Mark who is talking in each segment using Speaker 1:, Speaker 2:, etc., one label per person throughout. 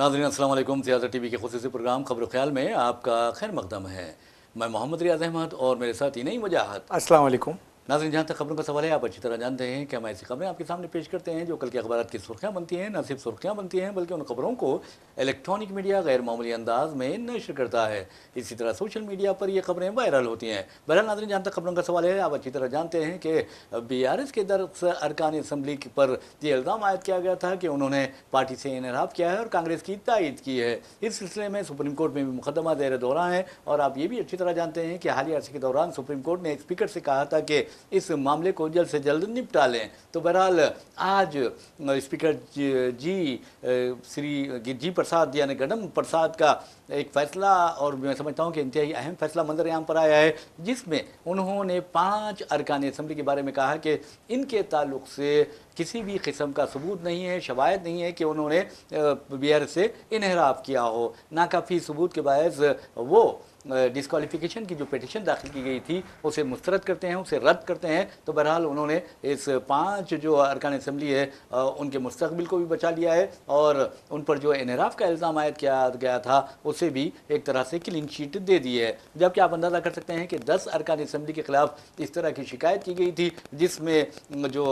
Speaker 1: नाज़रीन अस्सलाम वालेकुम। सियासत टीवी के खुसूसी प्रोग्राम खबर ख्याल में आपका खैर मकदम है। मैं मोहम्मद रियाज अहमद और मेरे साथ ही नई मुजाहत।
Speaker 2: अस्सलाम वालेकुम।
Speaker 1: नाज़रीन, जहाँ तक खबरों का सवाल है, आप अच्छी तरह जानते हैं कि हम ऐसी खबरें आपके सामने पेश करते हैं जो कल के अखबार की सुर्खियाँ बनती हैं। न सिर्फ सुर्खियाँ बनती हैं बल्कि उन खबरों को इलेक्ट्रॉनिक मीडिया गैर मामूली अंदाज में नशर करता है। इसी तरह सोशल मीडिया पर ये खबरें वायरल होती हैं। बहरहाल नाज़रीन, जहाँ तक खबरों का सवाल है, आप अच्छी तरह जानते हैं कि BRS के दरस अरकान असम्बली पर यह इल्ज़ाम आयद किया गया था कि उन्होंने पार्टी से इनहराफ किया है और कांग्रेस की तायद की है। इस सिलसिले में सुप्रीम कोर्ट में भी मुकदमा ज़ेर दौरान है और आप ये भी अच्छी तरह जानते हैं कि हालिया अर्से के दौरान सुप्रीम कोर्ट ने स्पीकर से कहा था कि इस मामले को जल्द से जल्द निपटा लें। तो बहरहाल आज स्पीकर श्री जी प्रसाद यानी गडम प्रसाद का एक फ़ैसला, और मैं समझता हूँ कि इंतहाई अहम फ़ैसला मंजर आम पर आया है, जिसमें उन्होंने 5 अरकान असम्बली के बारे में कहा कि इनके ताल्लुक़ से किसी भी किस्म का सबूत नहीं है, शवायद नहीं है कि उन्होंने BRS से इनहराफ किया हो। नाकाफ़ी सबूत के बायस वो डिस्क्वालिफिकेशन की जो पिटीशन दाखिल की गई थी उसे मुस्तरद करते हैं, उसे रद्द करते हैं। तो बहरहाल उन्होंने इस 5 जो अरकान असम्बली है उनके मुस्तकबिल को भी बचा लिया है और उन पर जो इनहराफ का इल्ज़ाम आयद किया गया था उसे भी एक तरह से क्लीन शीट दे दी है। जबकि आप अंदाज़ा कर सकते हैं कि 10 अरकान असम्बली के ख़िलाफ़ इस तरह की शिकायत की गई थी, जिसमें जो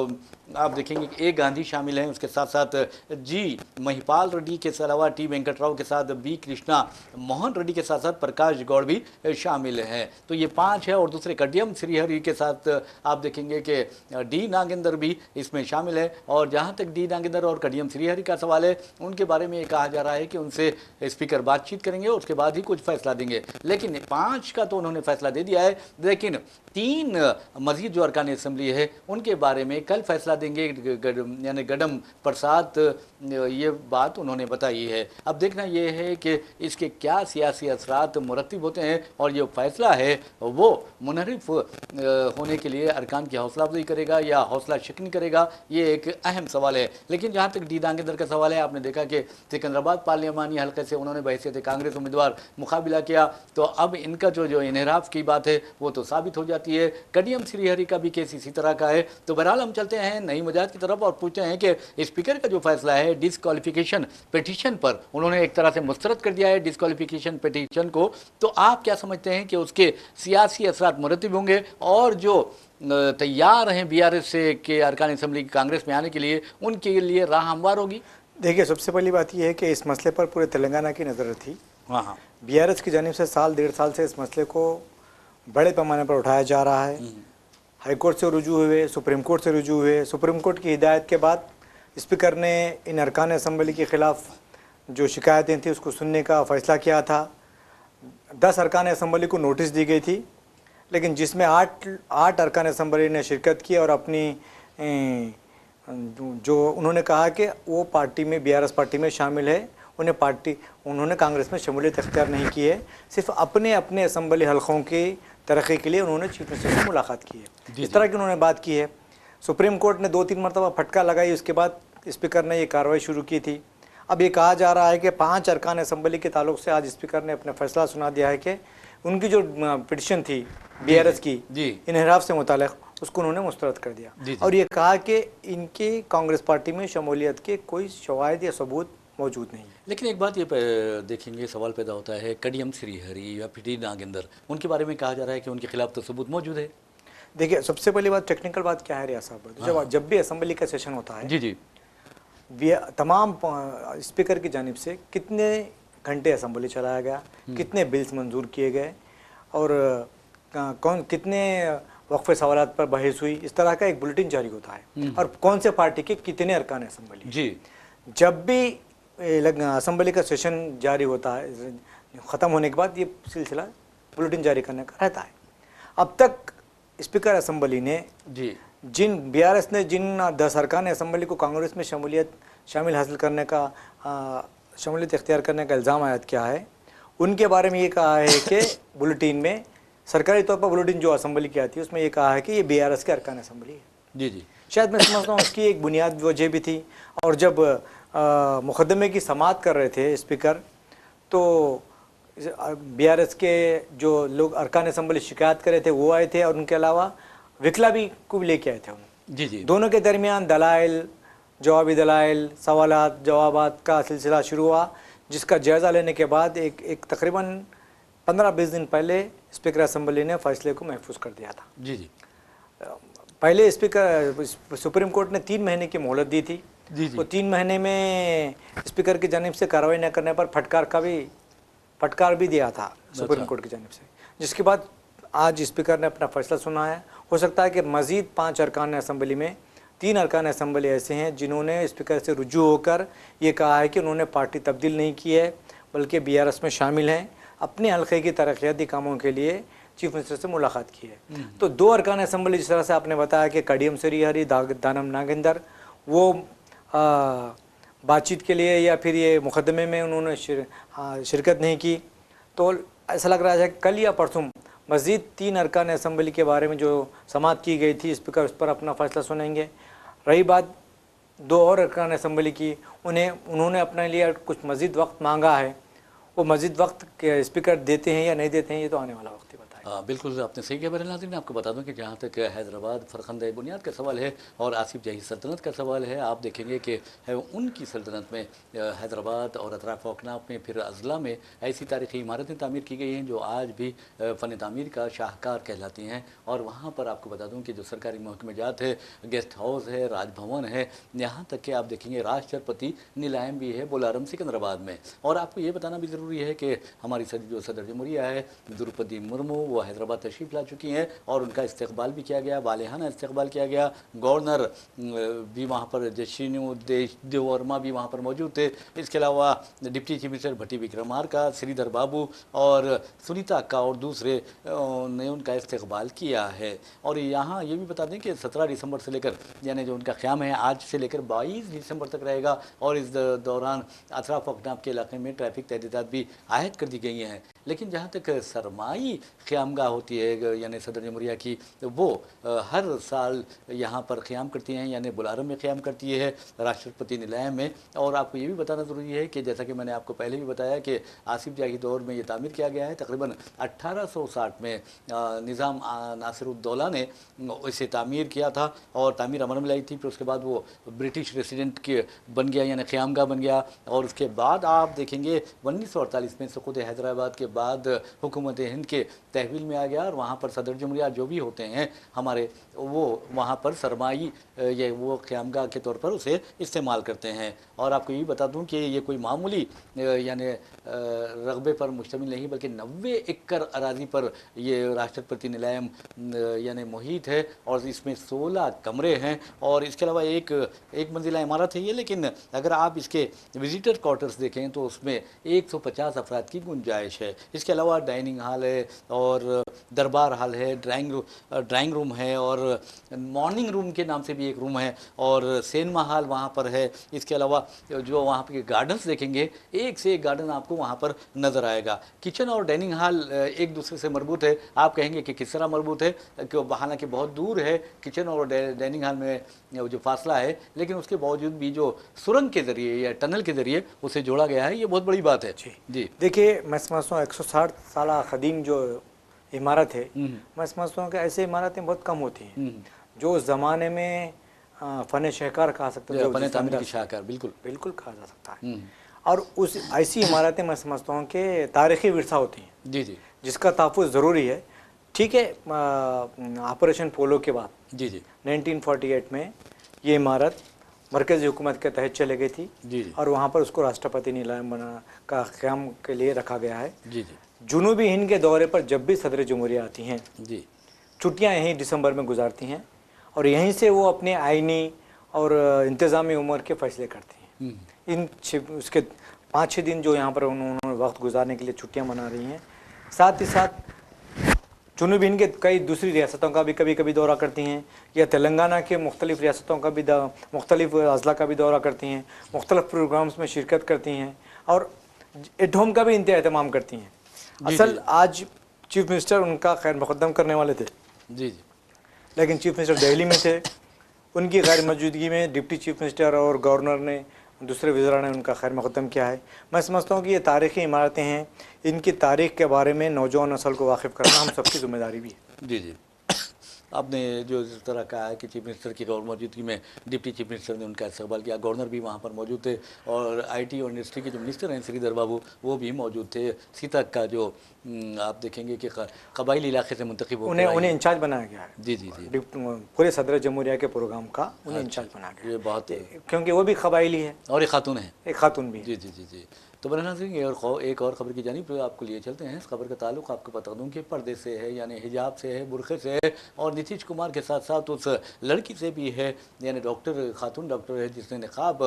Speaker 1: आप देखेंगे कि A गांधी शामिल हैं, उसके साथ साथ G महिपाल रेड्डी के अलावा T वेंकटराव के साथ B कृष्णा मोहन रेड्डी के साथ साथ प्रकाश गौड़ भी शामिल हैं। तो ये 5 है और दूसरे कडियम श्रीहरि के साथ आप देखेंगे कि D नागेंद्र भी इसमें शामिल है। और जहाँ तक D नागेंद्र और कडियम श्रीहरि का सवाल है, उनके बारे में ये कहा जा रहा है कि उनसे स्पीकर बातचीत करेंगे और उसके बाद ही कुछ फैसला देंगे। लेकिन 5 का तो उन्होंने फैसला दे दिया है, लेकिन 3 मजीद जो अरकान असम्बली है उनके बारे में कल फैसला देंगे यानी गडम प्रसाद, ये बात उन्होंने बताई है। अब देखना ये है कि इसके क्या सियासी असरात मुरतब होते हैं और ये फैसला है वो मुनहरिफ होने के लिए अरकान की हौसला अफजाई करेगा या हौसला शिकनी करेगा, ये एक अहम सवाल है। लेकिन जहाँ तक डी नागेंद्र का सवाल है, आपने देखा कि सिकंदराबाद पार्लियामानी हल्के से उन्होंने बहैसियत कांग्रेस उम्मीदवार मुकाबला किया, तो अब इनका जो इनहराफ की बात है वो तो साबित हो जाती है। कडियम श्रीहरि का भी केस इसी तरह का है। तो बहरहाल हम चलते हैं नई मुजाहिद की तरफ और पूछते हैं कि स्पीकर का जो फैसला है डिस्क्वालिफिकेशन पिटीशन पर, उन्होंने एक तरह से मुस्तरद कर दिया है डिस्क्वालिफिकेशन पिटीशन को। तो आप क्या समझते हैं कि उसके सियासी असरात मुरतब होंगे और जो तैयार हैं BRS से के अरकान असम्बली कांग्रेस में आने के लिए, उनके लिए राह हमवार होगी?
Speaker 2: देखिए, सबसे पहली बात यह है कि इस मसले पर पूरे तेलंगाना की नज़र थी।
Speaker 1: हाँ,
Speaker 2: BRS की जानिब से साल 1.5 साल से इस मसले को बड़े पैमाने पर उठाया जा रहा है। हाई कोर्ट से रुजू हुए, सुप्रीम कोर्ट से रुजू हुए। सुप्रीम कोर्ट की हिदायत के बाद स्पीकर ने इन अरकान असम्बली के ख़िलाफ़ जो शिकायतें थी उसको सुनने का फ़ैसला किया था। 10 अरकान असम्बली को नोटिस दी गई थी, लेकिन जिसमें 8 अरकान असम्बली ने शिरकत की और अपनी जो उन्होंने कहा कि वो पार्टी में BRS पार्टी में शामिल है, उन्होंने कांग्रेस में शमूलियत अख्तियार नहीं की है। सिर्फ अपने असम्बली हलकों की तरक्की के लिए उन्होंने चीफ मिनिस्टर से मुलाकात की है। इस तरह की उन्होंने बात की है। सुप्रीम कोर्ट ने 2-3 मरतबा फटका लगाई, उसके बाद स्पीकर ने ये कार्रवाई शुरू की थी। अब ये कहा जा रहा है कि 5 अरकान असम्बली के ताल्लुक से आज स्पीकर ने अपना फैसला सुना दिया है कि उनकी जो पिटीशन थी BRS की इनहराफ से मुताल्लिक़, उसको उन्होंने मुस्तरद कर दिया और ये कहा कि इनकी कांग्रेस पार्टी में शमूलियत के कोई शवाहिद या सबूत मौजूद नहीं है।
Speaker 1: लेकिन एक बात ये देखेंगे, सवाल पैदा होता है, कडियम श्रीहरि या डी नागेंद्र, उनके बारे में कहा जा रहा है कि उनके खिलाफ तो सबूत मौजूद है।
Speaker 2: देखिए, सबसे पहली बात टेक्निकल बात क्या है रियाज साहब, जब भी असम्बली का सेशन होता है
Speaker 1: जी
Speaker 2: तमाम स्पीकर की जानिब से कितने घंटे असम्बली चलाया गया, कितने बिल्स मंजूर किए गए और कितने वक्फे सवालात पर बहस हुई, इस तरह का एक बुलेटिन जारी होता है और कौन से पार्टी के कितने अरकान असम्बली। जी, जब भी असम्बली का सेशन जारी होता है, ख़त्म होने के बाद ये सिलसिला बुलेटिन जारी करने का रहता है। अब तक स्पीकर असम्बली ने BRS ने जिन 10 अरकान असम्बली को कांग्रेस में शामिल हासिल करने का शमूलियत इख्तियार करने का इल्ज़ाम आयद किया है, उनके बारे में ये कहा है कि बुलेटिन में, सरकारी तौर पर बुलेटिन जो असम्बली की आती है उसमें ये कहा है कि ये BRS के अरकान असम्बली है। जी, शायद मैं समझता हूँ उसकी एक बुनियादी वजह भी थी। और जब मुकदमे की समाअत कर रहे थे स्पीकर, तो BRS के जो लोग अरकान असम्बली शिकायत कर रहे थे वो आए थे और उनके अलावा विकला भी को भी लेके आए थे उन्होंने। जी, दोनों के दरमियान दलाइल, जवाबी दलाइल, सवालात जवाबात का सिलसिला शुरू हुआ, जिसका जायज़ा लेने के बाद एक तकरीबन 15-20 दिन पहले स्पीकर असेंबली ने फैसले को महफूज कर दिया था।
Speaker 1: जी जी
Speaker 2: पहले स्पीकर सुप्रीम कोर्ट ने 3 महीने की मोहलत दी थी।
Speaker 1: जी जी
Speaker 2: वो 3 महीने में स्पीकर की जानिब से कार्रवाई न करने पर फटकार भी दिया था सुप्रीम कोर्ट की जानिब से, जिसके बाद आज स्पीकर ने अपना फैसला सुनाया। हो सकता है कि मज़ीद 5 अरकान असेंबली में 3 अरकान असेंबली ऐसे हैं जिन्होंने स्पीकर से रुजू होकर ये कहा है कि उन्होंने पार्टी तब्दील नहीं की है बल्कि BRS में शामिल हैं, अपने हल्के की तरक्याती कामों के लिए चीफ मिनिस्टर से मुलाकात की है। तो 2 अरकान असेंबली जिस तरह से आपने बताया कि कडियम श्रीहरि, दानम नागेंदर, वो बातचीत के लिए या फिर ये मुकदमे में उन्होंने शिरकत नहीं की, तो ऐसा लग रहा है कि कल या परसों मज़ीद 3 अरकान असेंबली के बारे में जो समाअत की गई थी स्पीकर उस पर अपना फ़ैसला सुनाएंगे। रही बात 2 और अरकान असेंबली की, उन्होंने अपने लिए कुछ मज़ीद वक्त मांगा है, वो मज़ीद वक्त के स्पीकर देते हैं या नहीं देते हैं ये तो आने वाला वक्त ही बताएगा।
Speaker 1: बिल्कुल आपने सही कहा बहरहाल नाज़रीन, आपको बता दूं कि जहाँ तक हैदराबाद फरखंद बुनियाद का सवाल है और आसिफ जाही सल्तनत का सवाल है, आप देखेंगे कि उनकी सल्तनत में हैदराबाद और अतराफ अकनाफ में फिर अजला में ऐसी तारीख़ी इमारतें तामीर की गई हैं जो आज भी फ़न तामीर का शाहकार कहलाती हैं। और वहाँ पर आपको बता दूँ कि जो सरकारी महकमेजात है, गेस्ट हाउस है, राजभवन है, यहाँ तक कि आप देखेंगे राष्ट्रपति नीलायम भी है बोलारम सिकंदराबाद में। और आपको ये बताना भी ज़रूरी है कि हमारी जो सदर जमहूरिया है द्रौपदी मुर्मू, वो हैदराबाद तशरीफ़ ला चुकी हैं और उनका इस्तकबाल भी किया गया, वालेहाना इस्तकबाल किया गया। गवर्नर भी वहाँ पर, जशीनुद्दीन वर्मा भी वहाँ पर मौजूद थे। इसके अलावा डिप्टी चीफ मिनिस्टर भट्टी विक्रमार्का, श्रीधर बाबू और सुनीता का और दूसरे ने उनका इस्तकबाल किया है। और यहाँ ये भी बता दें कि 17 दिसंबर से लेकर, यानी जो उनका क़याम है आज से लेकर 22 दिसंबर तक रहेगा और इस दौरान अतराफ अकनाफ के इलाके में ट्रैफिक तहदीदात भी आयद कर दी गई हैं। लेकिन जहाँ तक सरमाई क़यामगाह होती है यानी सदर जमहूरिया की, वो हर साल यहाँ पर क़याम करती हैं, यानी बुलारम में क़याम करती है राष्ट्रपति निलायम में। और आपको ये भी बताना ज़रूरी है कि जैसा कि मैंने आपको पहले भी बताया कि आसिफ जाही दौर में ये तामीर किया गया है। तकरीबन 1860 में निज़ाम नासिरुद्दौला ने इसे तामीर किया था और तामीर अमल में लाई थी। फिर उसके बाद वो ब्रिटिश रेसिडेंट के बन गया, यानी क़यामगाह बन गया। और उसके बाद आप देखेंगे 1948 में सुक़ूत हैदराबाद के बाद हुकूमत हिंद के तहवील में आ गया और वहाँ पर सदर जमहूरिया जो भी होते हैं हमारे, वो वहाँ पर सरमाई ये वो क़यामगाह के तौर पर उसे इस्तेमाल करते हैं। और आपको ये बता दूं कि ये कोई मामूली यानी रगबे पर मुश्तमिल नहीं बल्कि 90 एकड़ अराजी पर ये राष्ट्रपति निलायम यानी मुहित है और इसमें 16 कमरे हैं। और इसके अलावा एक मंजिला इमारत है ये, लेकिन अगर आप इसके विजिटर क्वार्टर्स देखें तो उसमें 150 अफराद की गुंजाइश है। इसके अलावा डाइनिंग हॉल है और दरबार हॉल है, ड्राइंग रूम है और मॉर्निंग रूम के नाम से भी एक रूम है और सिनेमा हॉल वहाँ पर है। इसके अलावा जो वहाँ पे गार्डन्स देखेंगे, एक से एक गार्डन आपको वहाँ पर नज़र आएगा। किचन और डाइनिंग हॉल एक दूसरे से मरबूत है। आप कहेंगे कि किस तरह मरबूत है, कि हालांकि बहुत दूर है किचन और डाइनिंग हॉल में जो फासला है, लेकिन उसके बावजूद भी जो सुरंग के ज़रिए या टनल के ज़रिए उसे जोड़ा गया है, ये बहुत बड़ी बात है। जी
Speaker 2: देखिए, मैं समझता हूँ 160 साल क़दीम जो इमारत है, मैं समझता हूँ कि ऐसी इमारतें बहुत कम होती हैं जो उस ज़माने में फ़न शाहकार कहा सकते हैं,
Speaker 1: फ़न तामीर की शाहकार
Speaker 2: बिल्कुल कहा जा सकता है। और उस ऐसी इमारतें मैं समझता हूँ कि तारीख़ी विरसा होती हैं, जी, जिसका तहफ़्फ़ुज़ ज़रूरी है। ठीक है, ऑपरेशन पोलो के बाद 1948 में ये इमारत मरकज़ी हुकूमत के तहत चले गई थी और वहाँ पर उसको राष्ट्रपति निलायम का क़याम के लिए रखा गया है। जुनूबी हिंद के दौरे पर जब भी सदर जमहूरिया आती हैं, छुट्टियाँ यहीं दिसंबर में गुजारती हैं और यहीं से वो अपने आइनी और इंतज़ामी उम्र के फ़ैसले करती हैं। उसके 5-6 दिन जो यहाँ पर उन्होंने वक्त गुजारने के लिए छुट्टियाँ मना रही हैं, साथ ही साथ जुनूबी हिंद के कई दूसरी रियासतों का भी कभी कभी दौरा करती हैं या तेलंगाना के मुख्तलिफ़ रियासतों का भी मुख्तलिफ़ अज़ला का भी दौरा करती हैं, मुख्तलिफ़ प्रोग्राम्स में शिरकत करती हैं और एट होम का भी एहतमाम करती हैं। असल आज चीफ मिनिस्टर उनका खैर मुक़द्दम करने वाले थे, लेकिन चीफ मिनिस्टर दिल्ली में थे। उनकी गैर मौजूदगी में डिप्टी चीफ मिनिस्टर और गवर्नर ने, दूसरे वज़रा ने उनका खैर मुक़द्दम किया है। मैं समझता हूँ कि ये तारीख़ी इमारतें हैं, इनकी तारीख़ के बारे में नौजवान नस्ल को वाकिफ़ करना हम सबकी ज़िम्मेदारी भी है।
Speaker 1: जी। आपने जो इस तरह कहा है कि चीफ मिनिस्टर की गौर मौजूदगी में डिप्टी चीफ मिनिस्टर ने उनका इस्तेमाल किया, गवर्नर भी वहाँ पर मौजूद थे और आईटी और इंडस्ट्री के जो मिनिस्टर हैं श्रीधर बाबू वो भी मौजूद थे। सीतक का जो आप देखेंगे कि कबाइली इलाके से मुंतखब होकर
Speaker 2: उन्हें इंचार्ज बनाया गया है।
Speaker 1: जी जी जी,
Speaker 2: पूरे सदर जमहूरिया के प्रोग्राम का उन्हें इंचार्ज बनाया गया।
Speaker 1: ये बहुत,
Speaker 2: क्योंकि वो भी कबाइली है
Speaker 1: और एक खातून है,
Speaker 2: एक खातून भी।
Speaker 1: जी जी जी जी। तो बरना सिंह एक और ख़बर की जानिब आपको लिए चलते हैं। इस खबर का ताल्लुक आपको बता दूं कि पर्दे से है, यानी हिजाब से है, बुरखे से है, और नीतीश कुमार के साथ साथ उस लड़की से भी है, यानी डॉक्टर खातून डॉक्टर है जिसने निकाब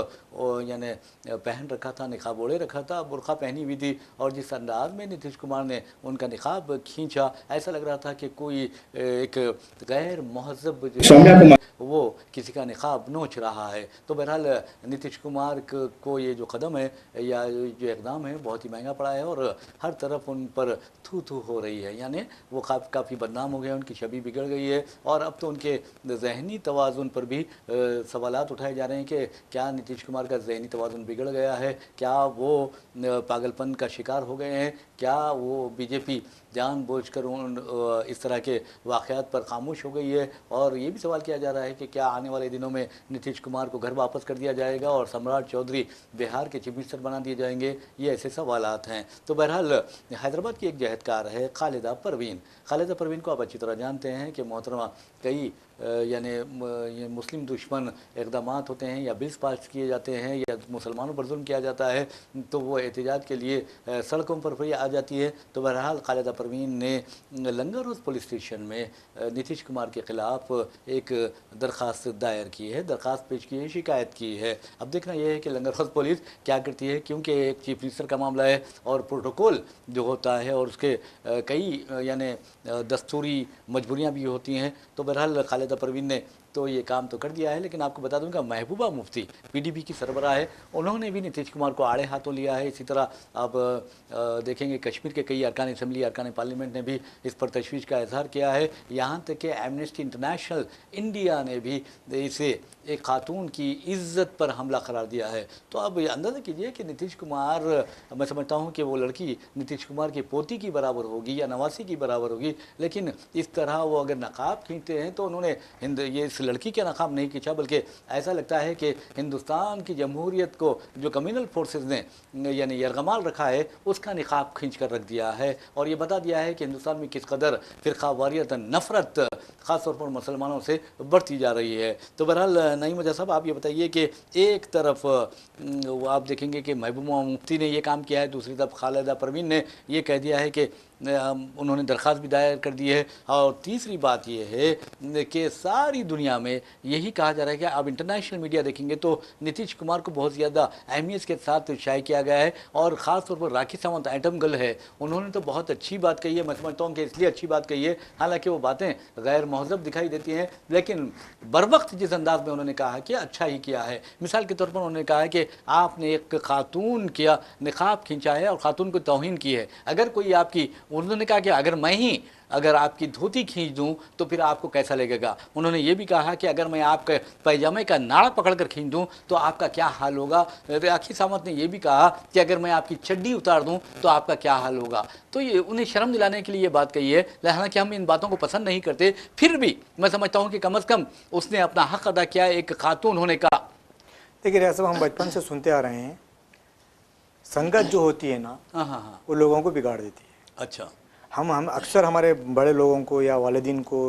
Speaker 1: यानी पहन रखा था, निकाब ओढ़े रखा था, बुरखा पहनी हुई थी, और जिस अंदाज में नीतीश कुमार ने उनका निकाब खींचा ऐसा लग रहा था कि कोई एक गैर महज़ब वो किसी का निकाब नोच रहा है। तो बहरहाल नीतीश कुमार को ये जो कदम है या जो इक़दाम है बहुत ही महंगा पड़ा है और हर तरफ उन पर थू थू हो रही है, यानी वो काफ़ी बदनाम हो गए, उनकी छवि बिगड़ गई है। और अब तो उनके जहनी तवाज़ुन पर भी सवालात उठाए जा रहे हैं कि क्या नीतीश कुमार का जहनी तवाज़ुन बिगड़ गया है, क्या वो पागलपन का शिकार हो गए हैं, क्या वो बीजेपी जानबूझकर इस तरह के वाक़यात पर खामोश हो गई है। और ये भी सवाल किया जा रहा है कि क्या आने वाले दिनों में नीतीश कुमार को घर वापस कर दिया जाएगा और सम्राट चौधरी बिहार के चीफ मिनिस्टर बना दिए जाएंगे, ये ऐसे सवालात हैं। तो बहरहाल हैदराबाद की एक जहदकार है खालिदा परवीन। खालिदा परवीन को आप अच्छी तरह जानते हैं कि मोहतरमा कई यानी ये मुस्लिम दुश्मन इक़दाम होते हैं या बिल्स पास किए जाते हैं या मुसलमानों पर जुल्म किया जाता है तो वो एहतजाज के लिए सड़कों पर फिर आ जाती है। तो बहरहाल खालिदा परवीन ने लंगर हाउस पुलिस स्टेशन में नीतीश कुमार के ख़िलाफ़ एक दरख्वास्त दायर की है, दरख्वास्त पेश की है, शिकायत की है। अब देखना यह है कि लंगर हाउस पुलिस क्या करती है, क्योंकि एक चीफ मिनिस्टर का मामला है और प्रोटोकॉल जो होता है और उसके कई यानी दस्तूरी मजबूरियाँ भी होती हैं। तो बहरहाल खालिदा परवीन ने तो ये काम तो कर दिया है, लेकिन आपको बता दूंगा महबूबा मुफ्ती पीडीपी की सरबराह है, उन्होंने भी नीतीश कुमार को आड़े हाथों लिया है। इसी तरह आप देखेंगे कश्मीर के कई अरकान असम्बली अरकान पार्लियामेंट ने भी इस पर तशवीश का इजहार किया है। यहाँ तक कि एमनेस्टी इंटरनेशनल इंडिया ने भी इसे एक खातून की इज्जत पर हमला करार दिया है। तो अब अंदाज़ा कीजिए कि नीतीश कुमार, मैं समझता हूँ कि वो लड़की नीतीश कुमार की पोती की बराबर होगी या नवासी की बराबर होगी, लेकिन इस तरह वो अगर नकाब खींचते हैं तो उन्होंने ये इस लड़की का नकाब नहीं खींचा, बल्कि ऐसा लगता है कि हिंदुस्तान की जमहूरियत को जो कम्युनल फोर्सेस ने यानी यरगमाल रखा है उसका निकाब खींच कर रख दिया है और ये बता दिया है कि हिंदुस्तान में किस कदर फ़िरका वारियत नफ़रत ख़ासतौर पर मुसलमानों से बढ़ती जा रही है। तो बहरहाल नईम वजह साहब आप ये बताइए कि एक तरफ आप देखेंगे कि महबूबा मुफ्ती ने ये काम किया है, दूसरी तरफ खालिदा परवीन ने ये कह दिया है कि उन्होंने दरख्वास्त भी दायर कर दी है। और तीसरी बात यह है कि सारी दुनिया में यही कहा जा रहा है कि अब इंटरनेशनल मीडिया देखेंगे तो नीतीश कुमार को बहुत ज़्यादा अहमियत के साथ शाये किया गया है और ख़ास तौर पर राखी सावंत एटम गर्ल है, उन्होंने तो बहुत अच्छी बात कही है। मैं समझता हूँ कि इसलिए अच्छी बात कही है, हालांकि वो बातें गैर महज़ब दिखाई देती हैं, लेकिन बर वक्त जिस अंदाज में उन्होंने कहा कि अच्छा ही किया है। मिसाल के तौर पर उन्होंने कहा है कि आपने एक खातून का निकाब खींचा है और ख़ातून को तौहीन की है। अगर कोई आपकी, उन्होंने कहा कि अगर आपकी धोती खींच दूं तो फिर आपको कैसा लगेगा। उन्होंने ये भी कहा कि अगर मैं आपके पैजामे का नाड़ा पकड़कर खींच दूं तो आपका क्या हाल होगा। राखी सावंत ने यह भी कहा कि अगर मैं आपकी चड्डी उतार दूं तो आपका क्या हाल होगा। तो ये उन्हें शर्म दिलाने के लिए ये बात कही है। हालांकि हम इन बातों को पसंद नहीं करते, फिर भी मैं समझता हूँ कि कम अज़ कम उसने अपना हक़ अदा किया एक खातून होने का।
Speaker 2: देखिए रियासत, हम बचपन से सुनते आ रहे हैं संगत जो होती है ना,
Speaker 1: हाँ,
Speaker 2: वो लोगों को बिगाड़ देती है।
Speaker 1: अच्छा,
Speaker 2: हम अक्सर हमारे बड़े लोगों को या वालिदीन को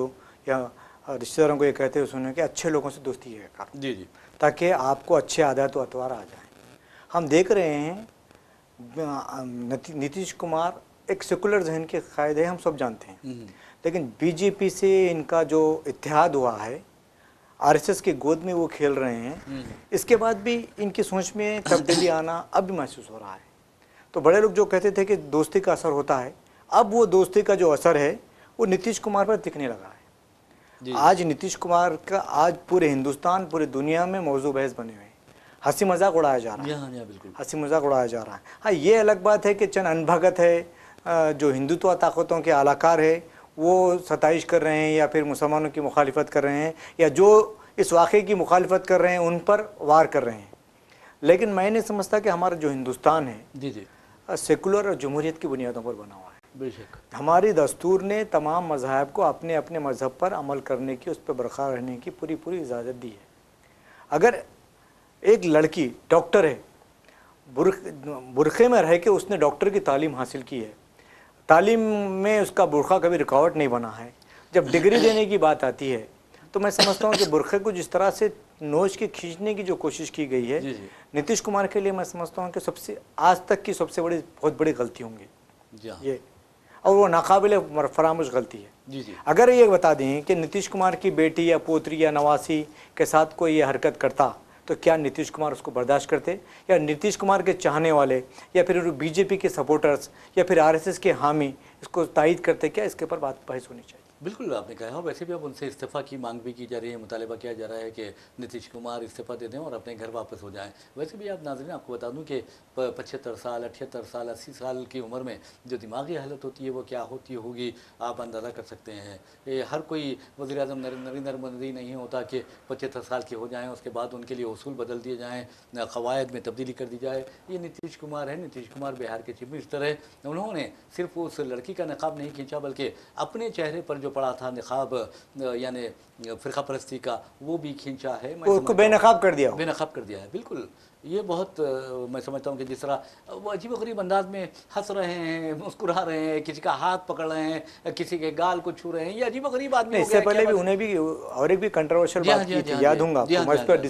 Speaker 2: या रिश्तेदारों को ये कहते हुए सुने कि अच्छे लोगों से दोस्ती है करो
Speaker 1: जी जी,
Speaker 2: ताकि आपको अच्छे आदत व अतवार आ जाएं। हम देख रहे हैं नीतीश कुमार एक सेकुलर जहन के कायदे हम सब जानते हैं, लेकिन बीजेपी से इनका जो इत्तेहाद हुआ है, आरएसएस की गोद में वो खेल रहे हैं, इसके बाद भी इनकी सोच में तब्दीली आना अब भी महसूस हो रहा है। तो बड़े लोग जो कहते थे कि दोस्ती का असर होता है, अब वो दोस्ती का जो असर है वो नीतीश कुमार पर दिखने लगा है। आज नीतीश कुमार का आज पूरे हिंदुस्तान पूरी दुनिया में मौजू बहस बने हुए हैं, हंसी मजाक उड़ाया जा रहा है, हंसी मजाक उड़ाया जा रहा है। हाँ, ये अलग बात है कि चंद अनभगत है जो हिंदुत्व ताकतों के आलाकार है वो सताइश कर रहे हैं या फिर मुसलमानों की मुखालिफत कर रहे हैं या जो इस वाक़े की मुखालिफत कर रहे हैं उन पर वार कर रहे हैं। लेकिन मैं नहीं समझता कि हमारा जो हिंदुस्तान है
Speaker 1: जी जी,
Speaker 2: सेकुलर और जमहूरियत की बुनियादों पर बना हुआ है।
Speaker 1: बेशक।
Speaker 2: हमारी दस्तूर ने तमाम मज़हब को अपने अपने मज़हब पर अमल करने की, उस पर बरकरार रहने की पूरी पूरी इजाज़त दी है। अगर एक लड़की डॉक्टर है, बुरखे में रह के उसने डॉक्टर की तालीम हासिल की है, तालीम में उसका बुरखा कभी रुकावट नहीं बना है, जब डिग्री देने की बात आती है तो मैं समझता हूँ कि बुरखे को जिस तरह से नोच के खींचने की जो कोशिश की गई है, नीतीश कुमार के लिए मैं समझता हूँ कि सबसे आज तक की सबसे बड़ी बहुत बड़ी गलती होंगी ये, और वो नाकाबिल फरामोश गलती है। अगर ये बता दें कि नीतीश कुमार की बेटी या पोतरी या नवासी के साथ कोई ये हरकत करता तो क्या नीतीश कुमार उसको बर्दाश्त करते, या नीतीश कुमार के चाहने वाले या फिर बीजेपी के सपोर्टर्स या फिर आरएसएस के हामी इसको तायद करते? क्या इसके ऊपर बात बहस होनी चाहिए।
Speaker 1: बिल्कुल आपने कहा है। वैसे भी अब उनसे इस्तीफ़ा की मांग भी की जा रही है, मुतालबा किया जा रहा है कि नीतीश कुमार इस्तीफ़ा दे दें और अपने घर वापस हो जाएं। वैसे भी आप नाज़रीन आपको बता दूं कि 75 साल, 78 साल, 80 साल की उम्र में जो दिमागी हालत होती है वो क्या होती होगी, आप अंदाज़ा कर सकते हैं। ये हर कोई वज़ीर-ए-आज़म नरेंद्र मोदी नहीं होता कि 75 साल के हो जाएँ उसके बाद उनके लिए उसूल बदल दिए जाएँ, क़वायद में तब्दीली कर दी जाए। ये नीतीश कुमार है। नीतीश कुमार बिहार के चीफ मिनिस्टर है। उन्होंने सिर्फ उस लड़की का नकाब नहीं खींचा बल्कि अपने चेहरे पर जो पड़ा था निकाब यानी फ़िरका परस्ती का, वो भी खींचा है।
Speaker 2: उसको बेनकाब कर दिया,
Speaker 1: बेनकाब कर दिया है। बिल्कुल, ये बहुत मैं समझता हूँ कि जिस तरह वो अजीब गरीब अंदाज में हंस रहे हैं, मुस्कुरा रहे हैं, किसी का हाथ पकड़ रहे हैं, किसी के गाल को छू रहे हैं, ये अजीब गरीब आदमी।
Speaker 2: इससे पहले भी उन्हें भी और एक भी कंट्रोवर्शियल बात की थी, याद होगा आपको। मैं इस पर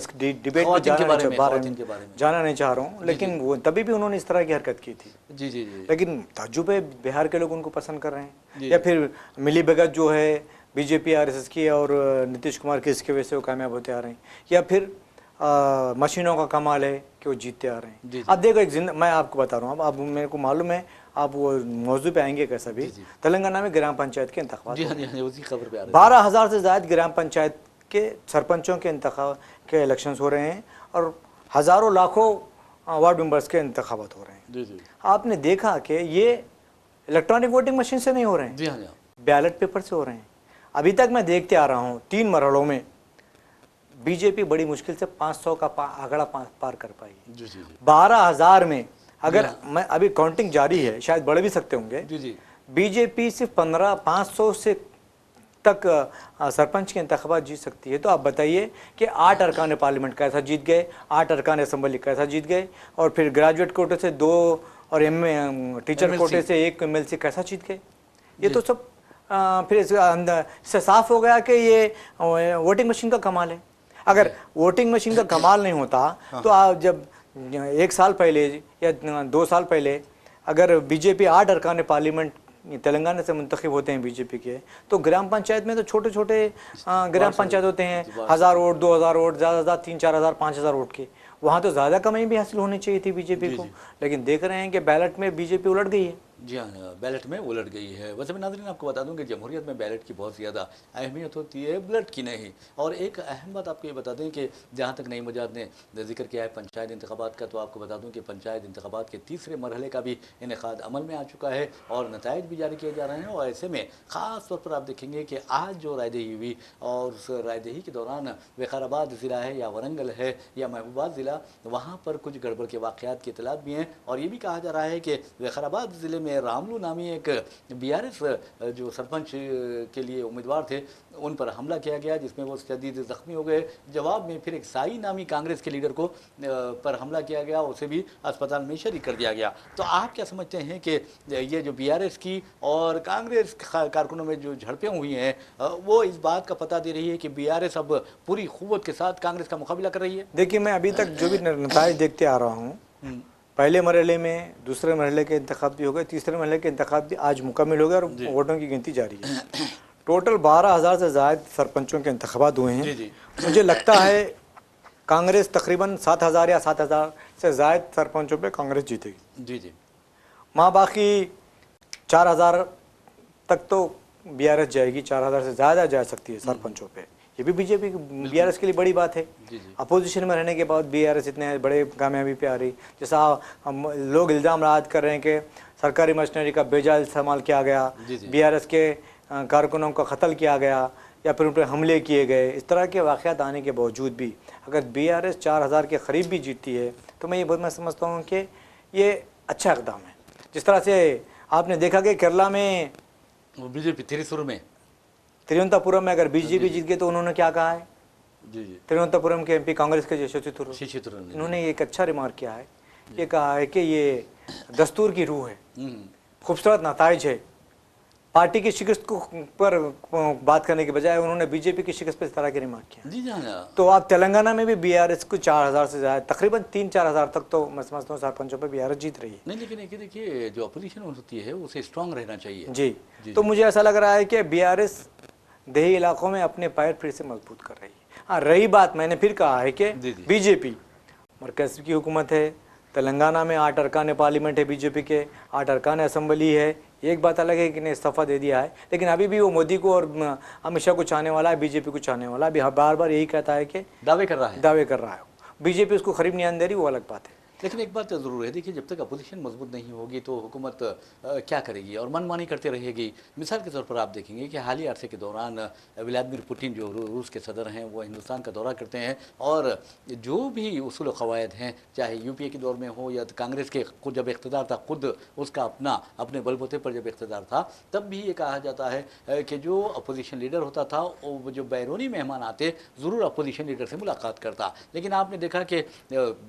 Speaker 2: डिबेट में जाना नहीं चाह रहा हूँ, लेकिन वो तभी भी उन्होंने इस तरह की हरकत की थी।
Speaker 1: जी जी।
Speaker 2: लेकिन ताज्जुब है, बिहार के लोग उनको पसंद कर रहे हैं। या फिर मिली भगत जो है बीजेपी आरएसएस की और नीतीश कुमार की, इसकी वजह से वो कामयाब होते आ रहे हैं। या फिर मशीनों का कमाल है कि वो जीतते आ रहे हैं। अब देखो एक मैं आपको बता रहा हूँ, अब मेरे को मालूम है आप वो मौजू पे आएंगे कैसा भी। तेलंगाना में ग्राम पंचायत के इंतखाब, 12,000 से ज़्यादा ग्राम पंचायत के सरपंचों के इंतखाब के इलेक्शंस हो रहे हैं और हज़ारों लाखों वार्ड मेंबर्स के इंतखाबात हो रहे हैं। आपने देखा कि ये इलेक्ट्रॉनिक वोटिंग मशीन से नहीं हो रहे हैं, बैलेट पेपर से हो रहे हैं। अभी तक मैं देखते आ रहा हूँ 3 मरहलों में बीजेपी बड़ी मुश्किल से 500 का आंकड़ा पार कर पाई। 12,000 में अगर मैं अभी काउंटिंग जारी है, शायद बढ़ भी सकते होंगे। बीजेपी सिर्फ 500 से तक सरपंच के इंतखाबात जीत सकती है। तो आप बताइए कि 8 अरकान पार्लियामेंट कैसा जीत गए, 8 अरकान असम्बली कैसा जीत गए, और फिर ग्रेजुएट कोटे से 2 और टीचर कोटे से 1 MLC कैसा जीत गए। ये तो सब फिर इससे साफ हो गया कि ये वोटिंग मशीन का कमाल है। अगर वोटिंग मशीन का कमाल नहीं होता तो आप जब 1 साल पहले या 2 साल पहले अगर बीजेपी 8 अरकान पार्लियामेंट तेलंगाना से मुंतखब होते हैं बीजेपी के, तो ग्राम पंचायत में तो छोटे छोटे ग्राम पंचायत होते हैं, 1000 वोट, 2000 वोट, ज़्यादा 3-4,000, 5,000 वोट के। वहाँ तो ज़्यादा कमाई भी हासिल होनी चाहिए थी बीजेपी को, लेकिन देख रहे हैं कि बैलेट में बीजेपी उलट गई है।
Speaker 1: जी हाँ, बैलेट में उलट गई है। वैसे भी नाज़रीन आपको बता दूं कि जमहूरियत में बैलेट की बहुत ज़्यादा अहमियत होती है, ब्लड की नहीं। और एक अहम बात आपको ये बता दें कि जहाँ तक नईम मुजाहिद ने जिक्र किया है पंचायत इंतखाबात का, तो आपको बता दूं कि पंचायत इंतखाबात के 3रे मरहले का भी इनेकाद अमल में आ चुका है और नताइज भी जारी किए जा रहे हैं। और ऐसे में ख़ास तौर पर आप देखेंगे कि आज जो रायदही हुई और उस रायदही के दौरान विकाराबाद ज़िला है या वरंगल है या महबूबाबाद ज़िला, वहाँ पर कुछ गड़बड़ के वाक़यात की इतलात भी हैं। और ये भी कहा जा रहा है कि विकाराबाद ज़िले में रामलू नामी एक बीआरएस जो सरपंच के लिए उम्मीदवार थे, उन पर हमला किया गया जिसमें वो शदीद ज़ख्मी हो गए। जवाब में फिर एक साई नामी कांग्रेस के लीडर को पर हमला किया गया, उसे भी अस्पताल में शरीक कर दिया गया। तो आप क्या समझते हैं कि ये जो बीआरएस की और कांग्रेस कारकुनों में जो झड़पें हुई हैं वो इस बात का पता दे रही है कि बीआरएस अब पूरी क़ुव्वत के साथ कांग्रेस का मुकाबला कर रही है?
Speaker 2: देखिए, मैं अभी तक जो भी नताइज देखते आ रहा हूँ, पहले मरहले में, दूसरे मरहले के इंतखाब भी हो गए, तीसरे मरहले के इंतखाब भी आज मुकम्मल हो गए और वोटों की गिनती जारी है। टोटल 12,000 से ज़्यादा सरपंचों के इंतखाबात हुए हैं। मुझे लगता है कांग्रेस तकरीबन 7,000 या 7,000 से ज़्यादा सरपंचों पे कांग्रेस जीतेगी। माँ बाकी 4,000 तक तो बीआरएस जाएगी, 4,000 से ज़्यादा जा सकती है सरपंचों पे। ये भी बीजेपी बीआरएस के लिए बड़ी बात है। अपोजिशन में रहने के बाद बीआरएस इतने बड़े कामयाबी पे आ रही। जैसा लोग इल्ज़ाम रायत कर रहे हैं कि सरकारी मशीनरी का बेजाय इस्तेमाल किया गया, बीआरएस के कारकुनों का कत्ल किया गया या फिर उन पर हमले किए गए, इस तरह के वाक़यात आने के बावजूद भी अगर बीआरएस 4,000 के करीब भी जीतती है तो मैं समझता हूँ कि ये अच्छा इक़दाम है। जिस तरह से आपने देखा कि केरला में
Speaker 1: वो बीजेपी त्रिशूर में,
Speaker 2: तिरुवनंतपुरम में अगर बीजेपी जीत गई तो उन्होंने क्या कहा है,
Speaker 1: जी जी
Speaker 2: तिरुवनंतपुरम के एमपी कांग्रेस के यशस्वी थरूर,
Speaker 1: शिक्षित रहे, जी।
Speaker 2: इन्होंने एक अच्छा रिमार्क किया है, ये कहा है कि ये दस्तूर की रूह है, खूबसूरत नताइज है। पार्टी की शिकस्त को पर बात करने के बजाय उन्होंने बीजेपी की शिकस्त पर इस तरह के रिमार्क किया।
Speaker 1: जी हाँ,
Speaker 2: तो आप तेलंगाना में भी बीआरएस को 4000 से ज़्यादा, तकरीबन 3-4 हज़ार तक तो मैं समझता हूँ सरपंचों पर बीआरएस जीत रही है।
Speaker 1: नहीं लेकिन देखिए जो अपोजिशन होती है उसे स्ट्रांग रहना चाहिए।
Speaker 2: जी,
Speaker 1: जी,
Speaker 2: तो
Speaker 1: जी।
Speaker 2: मुझे ऐसा लग रहा है कि बीआरएस देही इलाकों में अपने पैर फिर से मजबूत कर रही है। हाँ, रही बात, मैंने फिर कहा है कि
Speaker 1: जी, जी।
Speaker 2: बीजेपी मरकज़ की हुकूमत है, तेलंगाना में 8 अरकान पार्लियामेंट है बीजेपी के, 8 अरकान असम्बली है। एक बात अलग है कि ने इस्तीफा दे दिया है, लेकिन अभी भी वो मोदी को और अमित शाह को चाहने वाला है, बीजेपी को चाहने वाला है। अभी बार बार यही कहता है कि
Speaker 1: दावे कर रहा है।
Speaker 2: बीजेपी उसको खरीब नहीं आने दे रही, वो अलग बात है।
Speaker 1: लेकिन एक बात ज़रूर है, देखिए जब तक अपोजिशन मजबूत नहीं होगी तो हुकूमत क्या करेगी और मनमानी करते रहेगी। मिसाल के तौर पर आप देखेंगे कि हालिया अरसे के दौरान व्लादिमीर पुतिन जो रूस के सदर हैं वो हिंदुस्तान का दौरा करते हैं और जो भी उसूल क़वायद हैं, चाहे यूपीए के दौर में हो या कांग्रेस के खुद जब इक़्तिदार था, खुद उसका अपने बलबूते पर जब इक़्तिदार था, तब भी ये कहा जाता है कि जो अपोजिशन लीडर होता था वो जो बैरूनी मेहमान आते ज़रूर अपोजिशन लीडर से मुलाकात करता। लेकिन आपने देखा कि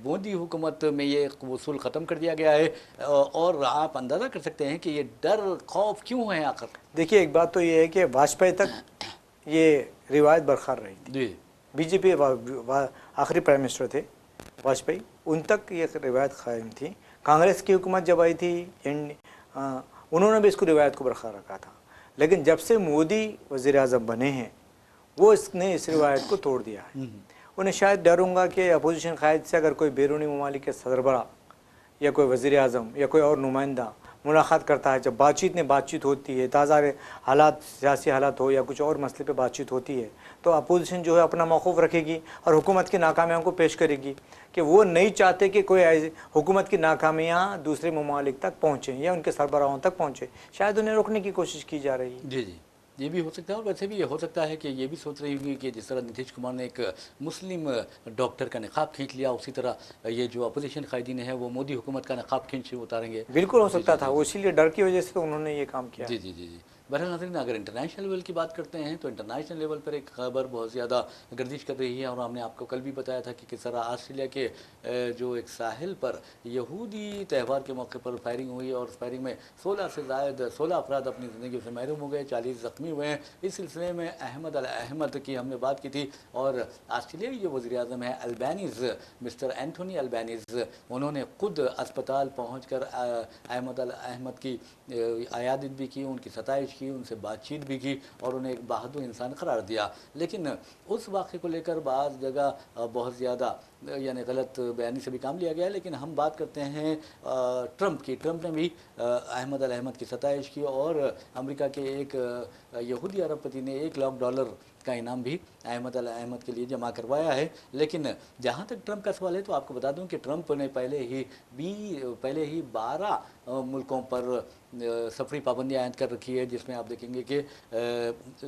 Speaker 1: मोदी हुकूमत में ये उसूल ख़त्म कर दिया गया है और आप अंदाज़ा कर सकते हैं कि ये डर खौफ क्यों है आखिर।
Speaker 2: देखिए, एक बात तो ये है कि वाजपेयी तक ये रिवायत बरकरार रही थी।
Speaker 1: जी,
Speaker 2: बीजेपी आखिरी प्राइम मिनिस्टर थे वाजपेयी, उन तक ये रिवायत कायम थी। कांग्रेस की हुकूमत जब आई थी उन्होंने भी इसको रिवायत को बरकरार रखा था, लेकिन जब से मोदी वज़ीर आज़म बने हैं वो इसने इस रिवायत को तोड़ दिया है। उन्हें शायद डर होगा कि अपोजिशन क़ायद से अगर कोई बैरूनी ममालिक के सरबरा या कोई वज़ीर आज़म या कोई और नुमाइंदा मुलाकात करता है, जब बातचीत होती है, ताज़ा हालात, सियासी हालात हो या कुछ और मसले पे बातचीत होती है, तो अपोजिशन जो है अपना मौक़िफ़ रखेगी और हुकूमत की नाकामियों को पेश करेगी कि वो नहीं चाहते कि कोई हुकूमत की नाकामियाँ दूसरे ममालिक तक पहुँचें या उनके सरबराहों तक पहुँचें। शायद उन्हें रोकने की कोशिश की जा रही है।
Speaker 1: जी जी, ये भी हो सकता है और वैसे भी ये हो सकता है कि ये भी सोच रही होंगी कि जिस तरह नीतीश कुमार ने एक मुस्लिम डॉक्टर का निकाब खींच लिया, उसी तरह ये जो अपोजिशन कायदीन है वो मोदी हुकूमत का निकाब खींच उतारेंगे।
Speaker 2: बिल्कुल हो सकता था, वो इसीलिए डर की वजह से तो उन्होंने ये काम किया।
Speaker 1: जी जी जी जी। बहरहाल नाज़रीन, अगर इंटरनेशनल लेवल की बात करते हैं तो इंटरनेशनल लेवल पर एक खबर बहुत ज़्यादा गर्दिश कर रही है और हमने आपको कल भी बताया था कि किस तरह ऑस्ट्रेलिया के जो एक साहिल पर यहूदी त्यौहार के मौके पर फायरिंग हुई और उस फायरिंग में 16 अफराद अपनी ज़िंदगी से महरूम हो गए, 40 ज़ख्मी हुए हैं। इस सिलसिले में अहमद अल अहमद की हमने बात की थी और ऑस्ट्रेलियाई जो वज़ीर आज़म है अल्बानीज़, मिस्टर एंथोनी अल्बानीज़, उन्होंने खुद अस्पताल पहुँच कर अहमद अल अहमद की आयादत भी की, उनकी सताइश की, उनसे बातचीत भी की और उन्हें एक बहादुर इंसान करार दिया। लेकिन उस वाक़े को लेकर बाज़ जगह बहुत ज़्यादा यानी गलत बयानी से भी काम लिया गया है। लेकिन हम बात करते हैं ट्रंप की। ट्रंप ने भी अहमद अल अहमद की सताइश की और अमेरिका के एक यहूदी अरबपति ने $1 लाख का इनाम भी अहमद अल अहमद के लिए जमा करवाया है। लेकिन जहाँ तक ट्रंप का सवाल है तो आपको बता दूं कि ट्रंप ने पहले ही 12 मुल्कों पर सफरी पाबंदी आयद कर रखी है, जिसमें आप देखेंगे कि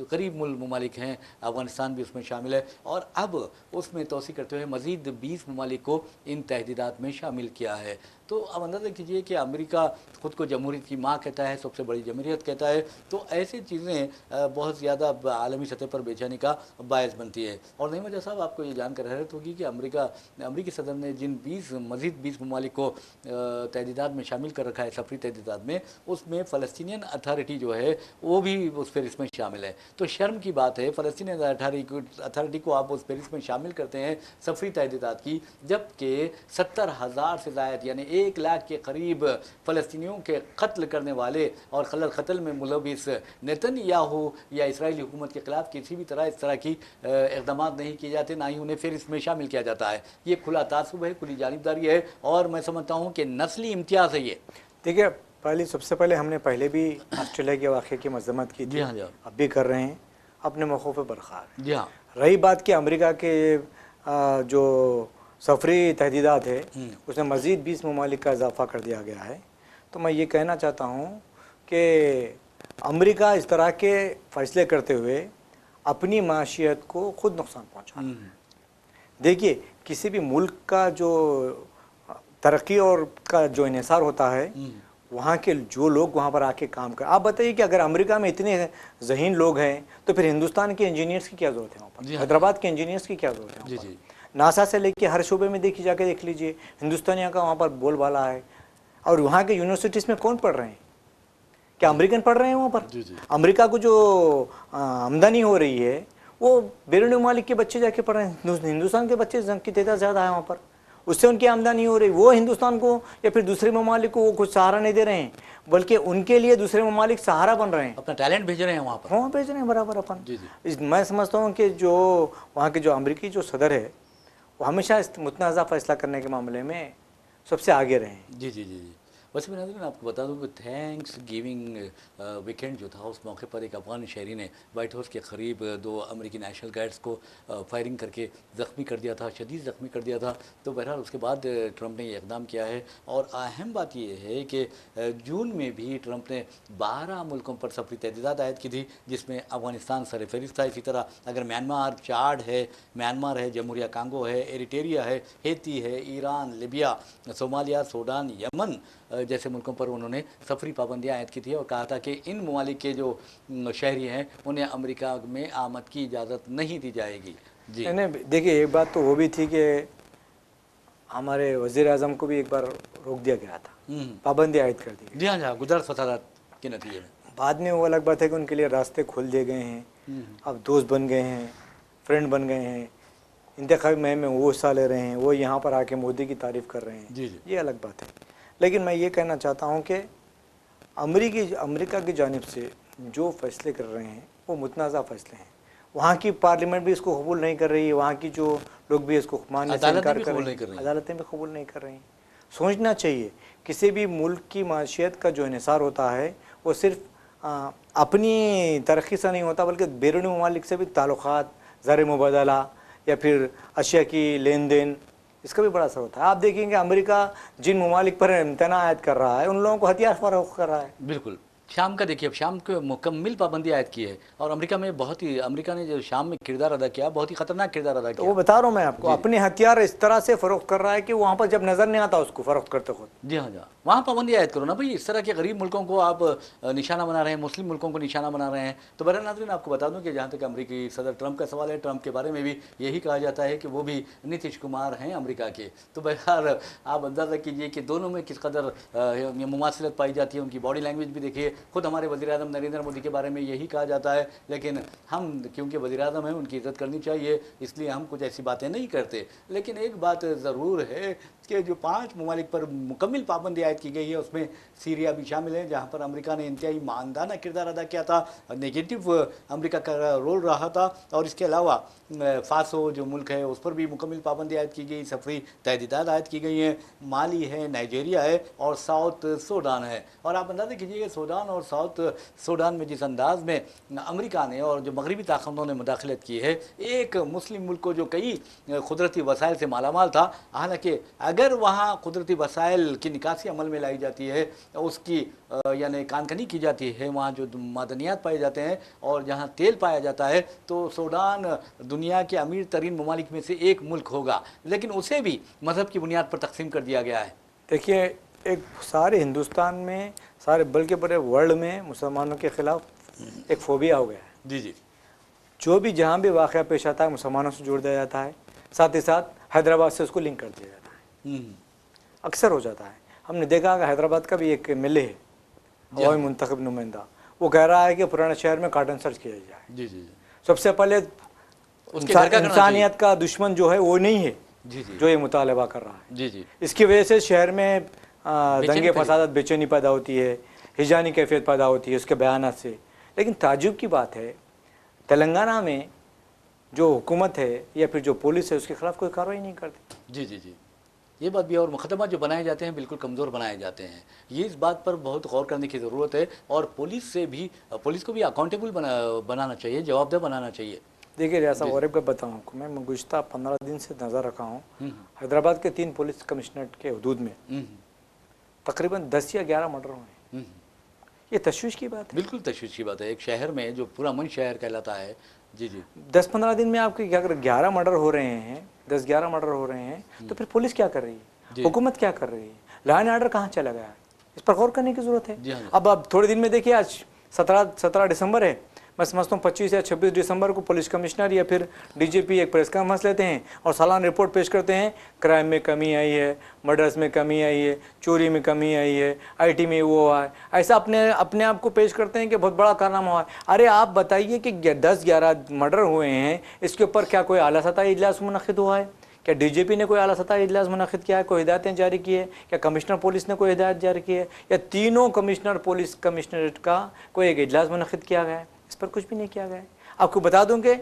Speaker 1: करीब ममालिक हैं, अफ़गानिस्तान भी उसमें शामिल है और अब उसमें तोसी करते हुए मज़ीद 20 ममालिक को इन तहदीदात में शामिल किया है। तो अब अंदाज़ा कीजिए कि अमेरिका खुद को जमहूरियत की माँ कहता है, सबसे बड़ी जमहूरियत कहता है, तो ऐसी चीज़ें बहुत ज़्यादा आलमी सतह पर बेचैनी का बायस बनती है। और नहीं वजह साहब, आपको ये जानकर हैरत होगी कि अमेरिकी सदर ने जिन मज़ीद 20 ममालिक को तहदीदात में शामिल कर रखा है, सफरी तहदीदात में, उसमें फ़लस्तीनियन अथॉरिटी जो है वो भी उस फहरिस्त में शामिल है। तो शर्म की बात है, फ़लस्तीनियन अथॉरिटी को आप उस फहरिस्त में शामिल करते हैं सफरी तहदीदात की, जबकि 70,000 से ज़ायद यानी 1 लाख के करीब फ़लस्तीनियों के कत्ल करने वाले और कत्ल में मुलविस नेतन्याहू या इसराइली हुकूमत के ख़िलाफ़ किसी भी तरह इस तरह की इक़दाम नहीं किए जाते, ना ही उन्हें फिर इसमें शामिल किया जाता है। ये खुला तासुब है, खुली जानिबदारी है और मैं समझता हूँ कि नस्ली इम्तियाज़ है ये।
Speaker 2: देखिए, सबसे पहले हमने पहले भी ऑस्ट्रेलिया के वाक़े की मज़म्मत की थी, अब भी कर रहे हैं, अपने मौक़िफ़ पे बरक़रार।
Speaker 1: जी हाँ।
Speaker 2: रही बात कि अमेरिका के जो सफरी तहदीदात है उसमें मज़ीद 20 ममालिक का इजाफ़ा कर दिया गया है, तो मैं ये कहना चाहता हूँ कि अमेरिका इस तरह के फ़ैसले करते हुए अपनी माशियत को ख़ुद नुकसान पहुँचा रहा है। देखिए, किसी भी मुल्क का जो तरक्की और का जो इन्हिसार होता है वहाँ के जो लोग वहाँ पर आके काम कर, आप बताइए कि अगर अमेरिका में इतने ज़हीन लोग हैं तो फिर हिंदुस्तान के इंजीनियर्स की क्या ज़रूरत है वहाँ पर, हैदराबाद के इंजीनियर्स की क्या ज़रूरत है
Speaker 1: जी
Speaker 2: वहाँ
Speaker 1: जी
Speaker 2: पर। नासा से लेके हर शोबे में देखिए, जाके देख लीजिए, हिंदुस्तानियों का वहाँ पर बोलबाला है। और वहाँ के यूनिवर्सिटीज़ में कौन पढ़ रहे हैं? क्या अमेरिकन पढ़ रहे हैं वहाँ पर?
Speaker 1: जी जी
Speaker 2: अमेरिका को जो आमदनी हो रही है वो बैरून ममालिक के बच्चे जाके पढ़ रहे हैं। हिंदुस्तान के बच्चे की तादाद ज़्यादा है वहाँ पर, उससे उनकी आमदनी हो रही। वो हिंदुस्तान को या फिर दूसरे ममालिक को वो कुछ सहारा नहीं दे रहे हैं, बल्कि उनके लिए दूसरे ममालिक सहारा बन रहे हैं,
Speaker 1: अपना टैलेंट भेज रहे हैं वहाँ पर।
Speaker 2: वहाँ भेज रहे हैं बराबर अपन।
Speaker 1: जी जी
Speaker 2: मैं समझता हूँ कि जो वहाँ के जो अमेरिकी जो सदर है वो हमेशा इस मुतनाज़ा फैसला करने के मामले में सबसे आगे रहे हैं।
Speaker 1: जी जी जी जी वैसे मैं नाज़रीन आपको बता दूं कि थैंक्स गिविंग वीकेंड जो था उस मौके पर एक अफगान शहरी ने वाइट हाउस के करीब 2 अमेरिकी नेशनल गार्ड्स को फायरिंग करके ज़ख्मी कर दिया था, शदीद ज़ख्मी कर दिया था। तो बहरहाल उसके बाद ट्रंप ने ये इकदाम किया है। और अहम बात ये है कि जून में भी ट्रंप ने 12 मुल्कों पर सफरी तहदीदात आयद की थी, जिसमें अफगानिस्तान सर फहरिस्त था। इसी तरह अगर म्यांमार, चाड है, म्यांमार है, जमहूरिया कांगो है, एरिटेरिया है, हेती है, Iran, Libya, Somalia, Sudan, Yemen जैसे मुल्कों पर उन्होंने सफरी पाबंदियाँ आयद की थी और कहा था कि इन ममालिक के जो शहरी हैं उन्हें अमेरिका में आमद की इजाज़त नहीं दी जाएगी। जी
Speaker 2: नहीं, देखिए एक बात तो वो भी थी कि हमारे वज़ीर आज़म को भी एक बार रोक दिया गया था, पाबंदी आयद कर दी गई।
Speaker 1: जी हाँ, गुजरात फसादात के नतीजे में।
Speaker 2: बाद में वो अलग बात है कि उनके लिए रास्ते खोल दिए गए हैं, अब दोस्त बन गए हैं, फ्रेंड बन गए हैं, इंतखाबी मुहिम में वो हिस्सा ले रहे हैं, वो यहाँ पर आके मोदी की तारीफ़ कर रहे हैं।
Speaker 1: जी जी
Speaker 2: ये अलग बात है। लेकिन मैं ये कहना चाहता हूँ कि अमेरिका की जानिब से जो फैसले कर रहे हैं वो मुतनाज़ा फैसले हैं। वहाँ की पार्लियामेंट भी इसको कबूल नहीं कर रही है, वहाँ की जो लोग भी इसको मानने से इनकार कर रहे हैं, अदालतें भी कबूल नहीं कर रही हैं। सोचना चाहिए, किसी भी मुल्क की माशियत का जो इन्हिसार होता है वो सिर्फ अपनी तरक्की से नहीं होता, बल्कि बैरूनी ममालिक से भी ताल्लुक़ात, ज़र मुबादला या फिर अशिया की लेन देन, इसका भी बड़ा असर होता है। आप देखेंगे अमेरिका जिन ममालिक पर इम्तना आयद कर रहा है उन लोगों को हथियार फरोख्त कर रहा है।
Speaker 1: बिल्कुल। शाम का देखिए, अब शाम को मुकम्मल पाबंदी आयद की है और अमेरिका में बहुत ही, अमेरिका ने जो शाम में किरदार अदा किया बहुत ही खतरनाक किरदार अदा किया।
Speaker 2: तो वो बता रहा हूँ मैं आपको, अपने हथियार इस तरह से फरोख्त कर रहा है कि वहाँ पर जब नज़र नहीं आता उसको फरोख्त करते खुद।
Speaker 1: जी हाँ, जहाँ वहाँ पाबंदी आयद करो ना भाई। इस तरह के गरीब मुल्कों को आप निशाना बना रहे हैं, मुस्लिम मुल्कों को निशाना बना रहे हैं। तो बहरहाल नाज़रीन आपको बता दूं कि जहाँ तक अमेरिकी सदर ट्रंप का सवाल है, ट्रंप के बारे में भी यही कहा जाता है कि वो भी नीतीश कुमार हैं अमेरिका के। तो बहरहाल आप अंदाज़ा कीजिए कि दोनों में किस कदर मुमासिलत पाई जाती है। उनकी बॉडी लैंग्वेज भी देखिए, खुद हमारे वज़ीर आज़म नरेंद्र मोदी के बारे में यही कहा जाता है, लेकिन हम क्योंकि वज़ीर आज़म हैं उनकी इज़्ज़त करनी चाहिए, इसलिए हम कुछ ऐसी बातें नहीं करते। लेकिन एक बात ज़रूर है कि जो 5 ममालिक पर मुकम्मल पाबंदी आयद की गई है उसमें सीरिया भी शामिल है, जहाँ पर अमेरिका ने इंतहाई मानदाना किरदार अदा किया था, नेगेटिव अमेरिका का रोल रहा था। और इसके अलावा फासो जो मुल्क है उस पर भी मुकम्मल पाबंदी आयद की गई, सफरी तहदीदात आयद की गई हैं। माली है, नाइजीरिया है और साउथ सूडान है। और आप अंदाज़ा कीजिए सूडान और साउथ सूडान में जिस अंदाज में अमेरिका ने और जो मगरबी ताकतों ने मुदाखलत की है एक मुस्लिम मुल्क को जो कई कुदरती वसाइल से मालामाल था, हालांकि अगर वहाँ कुदरती वसाइल की निकासी अमल में लाई जाती है, उसकी यानी कानकनी की जाती है, वहाँ जो मादनियात पाए जाते हैं और जहाँ तेल पाया जाता है, तो सूडान दुनिया के अमीर तरीन ममालिक में से एक मुल्क होगा। लेकिन उसे भी मज़हब की बुनियाद पर तकसीम कर दिया गया है।
Speaker 2: देखिए, एक सारे हिंदुस्तान में, सारे बल्कि पूरे वर्ल्ड में मुसलमानों के ख़िलाफ़ एक फोबिया हो गया है।
Speaker 1: जी जी,
Speaker 2: जो भी जहाँ भी वाक़या पेश आता है मुसलमानों से जोड़ दिया जाता है, साथ ही साथ हैदराबाद से उसको लिंक कर दिया जाता है। अक्सर हो जाता है। हमने देखा कि हैदराबाद का भी एक एमएलए है, हवाई मुंतखब नुमाइंदा, वो कह रहा है कि पुराने शहर में कार्टन सर्च किया जाए।
Speaker 1: जी जी,
Speaker 2: सबसे पहले इंसानियत का दुश्मन जो है वो नहीं है
Speaker 1: जी जी,
Speaker 2: जो ये मुतालबा कर रहा है।
Speaker 1: जी जी,
Speaker 2: इसकी वजह से शहर में दंगे फसाद, बेचैनी पैदा होती है, हिजानी कैफियत पैदा होती है उसके बयानात से। लेकिन ताज्जुब की बात है, तेलंगाना में जो हुकूमत है या फिर जो पुलिस है उसके खिलाफ कोई कार्रवाई नहीं करती।
Speaker 1: जी जी जी, ये बात भी है। और मुकदमा जो बनाए जाते हैं बिल्कुल कमज़ोर बनाए जाते हैं। ये इस बात पर बहुत गौर करने की ज़रूरत है और पुलिस को भी अकाउंटेबल बनाना चाहिए, जवाबदेह बनाना चाहिए।
Speaker 2: देखिए रियासत गौरव का बताऊँ आपको, मैं गुज़श्ता 15 दिन से नज़र रखा हूँ हैदराबाद के 3 पुलिस कमिश्नरेट के हदूद में तकरीबन 10 या 11 मर्डर हुए हैं। ये तशवीश की बात है,
Speaker 1: बिल्कुल तशवीश की बात है। एक शहर में जो पूरा मन शहर कहलाता है। जी जी,
Speaker 2: 10-15 दिन में आपके क्या अगर 11 मर्डर हो रहे हैं, 10-11 मर्डर हो रहे हैं, तो फिर पुलिस क्या कर रही है, हुकूमत क्या कर रही है, लॉ एंड ऑर्डर कहाँ चला गया है? इस पर गौर करने की ज़रूरत है।
Speaker 1: जी हाँ।
Speaker 2: अब थोड़े दिन में देखिए, आज 17 दिसंबर है, मैं समझता हूँ 25 या 26 दिसंबर को पुलिस कमिश्नर या फिर डीजीपी एक प्रेस कॉन्फ्रेंस लेते हैं और सालाना रिपोर्ट पेश करते हैं, क्राइम में कमी आई है, मर्डर्स में कमी आई है, चोरी में कमी आई है, आईटी में वो हुआ है, ऐसा अपने आप को पेश करते हैं कि बहुत बड़ा कारनामा हुआ है। अरे आप बताइए कि 10-11 मर्डर हुए हैं, इसके ऊपर क्या कोई आला सतह इजलास मुनक़िद हुआ है? क्या डीजीपी ने कोई आला सतह इजलास मुनक़िद किया है, कोई हिदायतें जारी की है? क्या कमिश्नर पुलिस ने कोई हिदायत जारी की है? या तीनों कमिश्नर पुलिस कमिश्नरेट का कोई एक इजलास मुनक़िद किया गया है? इस पर कुछ भी नहीं किया गया है। आपको बता दूं कि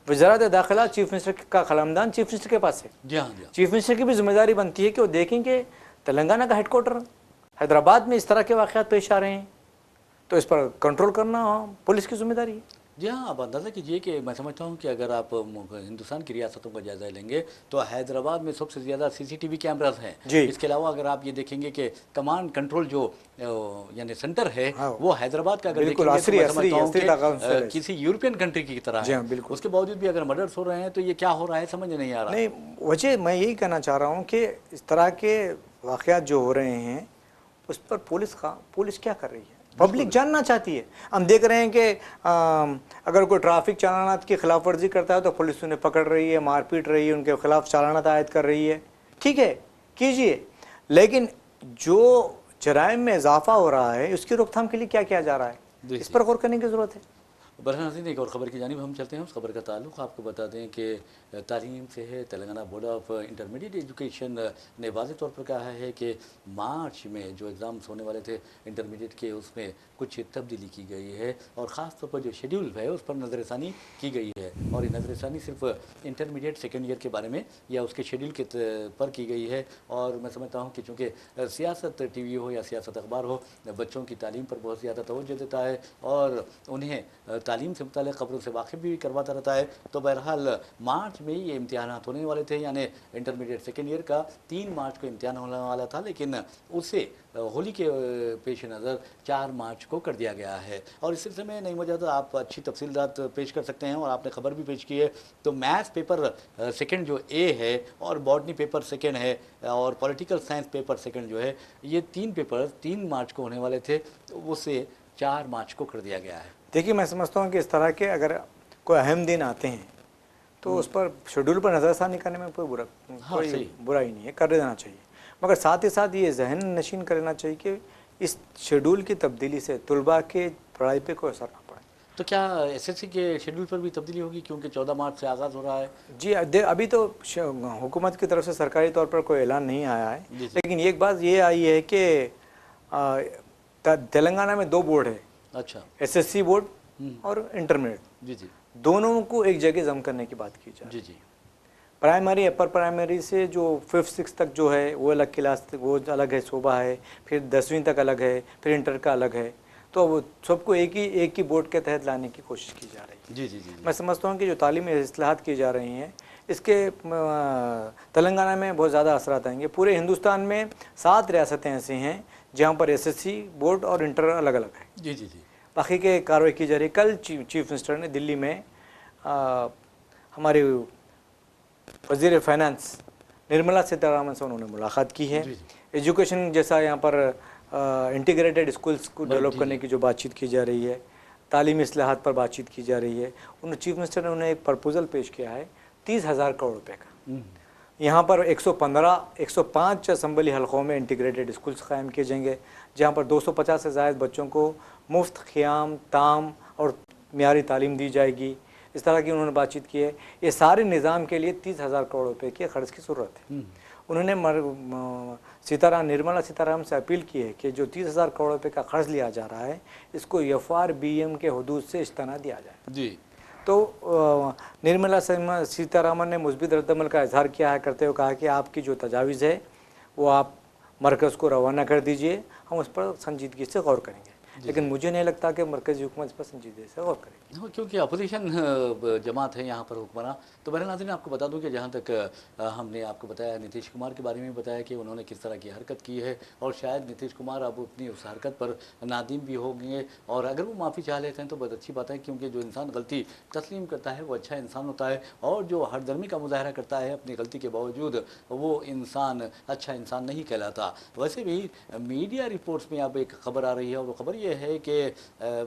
Speaker 2: वज़ारत दाखिला चीफ मिनिस्टर का ख़लमदान चीफ मिनिस्टर के पास है।
Speaker 1: जी हाँ।
Speaker 2: चीफ मिनिस्टर की भी जिम्मेदारी बनती है कि वो देखें कि तेलंगाना का हेडक्वार्टर हैदराबाद में इस तरह के वाक़यात पेश आ रहे हैं, तो इस पर कंट्रोल करना पुलिस की जिम्मेदारी है।
Speaker 1: जी हाँ, आप अंदाज़ा कीजिए कि मैं समझता हूँ कि अगर आप हिंदुस्तान की रियासतों का जायज़ा लेंगे तो हैदराबाद में सबसे ज़्यादा सीसीटीवी कैमरास हैं।
Speaker 2: जी।
Speaker 1: इसके अलावा अगर आप ये देखेंगे कि कमांड कंट्रोल जो यानी सेंटर है,
Speaker 2: हाँ,
Speaker 1: वो हैदराबाद का अगर
Speaker 2: बिल्कुल
Speaker 1: देखेंगे तो मैं समझता हूँ
Speaker 2: असली
Speaker 1: कि किसी यूरोपियन कंट्री की तरह
Speaker 2: जी हाँ,
Speaker 1: है।
Speaker 2: बिल्कुल।
Speaker 1: उसके बावजूद भी अगर मर्डर्स हो रहे हैं तो ये क्या हो रहा है समझ नहीं आ रहा।
Speaker 2: नहीं, वजह मैं यही कहना चाह रहा हूँ कि इस तरह के वाक़यात जो हो रहे हैं उस पर पुलिस क्या कर रही है, पब्लिक जानना चाहती है। हम देख रहे हैं कि अगर कोई ट्रैफिक चालानात की खिलाफ वर्जी करता है तो पुलिस उन्हें पकड़ रही है, मार पीट रही है, उनके खिलाफ चालानात आयद कर रही है। ठीक है, कीजिए, लेकिन जो जराइम में इजाफा हो रहा है उसकी रोकथाम के लिए क्या किया जा रहा है, इस पर गौर करने की ज़रूरत है।
Speaker 1: बरहान नाज़रीन, एक और ख़बर की जानिब हम चलते हैं। उस खबर का ताल्लुक़ आपको बता दें कि तालीम से है। Telangana board of intermediate education ने वाज़ेह तौर पर कहा है कि मार्च में जो एग्ज़ाम्स होने वाले थे इंटरमीडिएट के, उसमें कुछ तब्दीली की गई है और ख़ास तौर पर जो शेड्यूल है उस पर नज़रसानी की गई है। और ये नज़रसानी सिर्फ इंटरमीडिएट सेकेंड ईयर के बारे में या उसके शेड्यूल के पर की गई है। और मैं समझता हूँ कि चूँकि सियासत टीवी हो या सियासत अखबार हो, बच्चों की तालीम पर बहुत ज़्यादा तवज्जो देता है और उन्हें तालीम से मुताल्लिक़ खबरों से वाकिफ़ भी करवाता रहता है। तो बहरहाल मार्च में ये इम्तिहानात होने वाले थे, यानी इंटरमीडिएट सेकेंड ईयर का 3 मार्च को इम्तिहान होने वाला था, लेकिन उसे होली के पेश नज़र 4 मार्च को कर दिया गया है। और इस सिलसिले में नहीं मौजूद आप अच्छी तफसीलात पेश कर सकते हैं और आपने खबर भी पेश की है। तो मैथ्स पेपर सेकेंड जो ए है और बॉटनी पेपर सेकेंड है और पॉलिटिकल साइंस पेपर सेकेंड जो है, ये 3 पेपर 3 मार्च को होने वाले थे, तो उसे 4 मार्च को कर दिया गया है।
Speaker 2: देखिए, मैं समझता हूँ कि इस तरह के अगर कोई अहम दिन आते हैं तो उस पर शेड्यूल पर नज़रसानी करने में कोई बुरा ही नहीं है, कर देना चाहिए। मगर साथ ही साथ ये जहन नशीन कर लेना चाहिए कि इस शेड्यूल की तब्दीली से तलबा के पढ़ाई पे कोई असर ना पड़े।
Speaker 1: तो क्या एसएससी के शेड्यूल पर भी तब्दीली होगी, क्योंकि 14 मार्च से आगाज़ हो रहा है?
Speaker 2: जी, अभी तो हुकूमत की तरफ से सरकारी तौर पर कोई ऐलान नहीं आया है, लेकिन एक बात ये आई है कि तेलंगाना में 2 बोर्ड है। अच्छा, एसएससी बोर्ड और इंटरमीडिएट। जी जी, दोनों को एक जगह जम करने की बात की जाए। जी जी, प्राइमरी अपर प्राइमरी से जो 5th 6th तक जो है वो अलग क्लास, वो अलग है, शोभा है, फिर 10वीं तक अलग है, फिर इंटर का अलग है, तो वो सबको एक ही बोर्ड के तहत लाने की कोशिश की जा रही है। जी जी जी, मैं समझता हूँ कि जो तालीमी इस्लाहात की जा रही हैं इसके तेलंगाना में बहुत ज़्यादा असरात आएंगे। पूरे हिंदुस्तान में 7 रियासतें ऐसी हैं जहाँ पर एसएससी बोर्ड और इंटर अलग अलग है। जी जी जी, बाकी के कार्रवाई की जा रही है। कल चीफ मिनिस्टर ने दिल्ली में हमारे वज़ीर फाइनेंस निर्मला सीतारमण से उन्होंने मुलाकात की है। एजुकेशन जैसा यहाँ पर इंटीग्रेटेड स्कूल्स को डेवलप करने की जो बातचीत की जा रही है, तालीमी इस्लाहात पर बातचीत की जा रही है। चीफ मिनिस्टर ने उन्हें एक प्रपोजल पेश किया है 30,000 करोड़ रुपये का। यहाँ पर 105 असम्बली हलकों में इंटीग्रेटेड स्कूल्स कायम किए जाएंगे, जहाँ पर 250 से ज़ायद बच्चों को मुफ्त ख़ियाम, ताम और मियारी तालीम दी जाएगी। इस तरह की उन्होंने बातचीत की है। ये सारे निज़ाम के लिए 30,000 करोड़ रुपए के खर्च की ज़रूरत है। उन्होंने निर्मला सीतारामन से अपील की है कि जो 30,000 करोड़ रुपए का खर्च लिया जा रहा है, इसको FRBM के हदूद से इस्तना दिया जाए। जी, तो निर्मला सीतारामन ने मुस्बित रद्दमल का इजहार किया है, करते हुए कहा कि आपकी जो तजावीज़ है वो आप मरकज़ को रवाना कर दीजिए, हम उस पर संजीदगी से गौर करेंगे। लेकिन मुझे नहीं लगता कि मरकज़ी हुकूमत इस पर संजीदगी से गौर करेगी।
Speaker 1: हाँ, क्योंकि अपोजिशन जमात है यहाँ पर हुक्मरान। तो बहरहाल नाज़रीन, आपको बता दूं कि जहाँ तक हमने आपको बताया नीतीश कुमार के बारे में बताया कि उन्होंने किस तरह की हरकत की है, और शायद नीतीश कुमार अब अपनी उस हरकत पर नादिम भी होंगे, और अगर वो माफ़ी चाह लेते हैं तो बहुत अच्छी बात है, क्योंकि जो इंसान गलती तस्लीम करता है वो अच्छा इंसान होता है, और जो हरदर्मी का मुजाहरा करता है अपनी गलती के बावजूद, वो इंसान अच्छा इंसान नहीं कहलाता। वैसे भी मीडिया रिपोर्ट्स में अब एक खबर आ रही है, और वो खबर ये है कि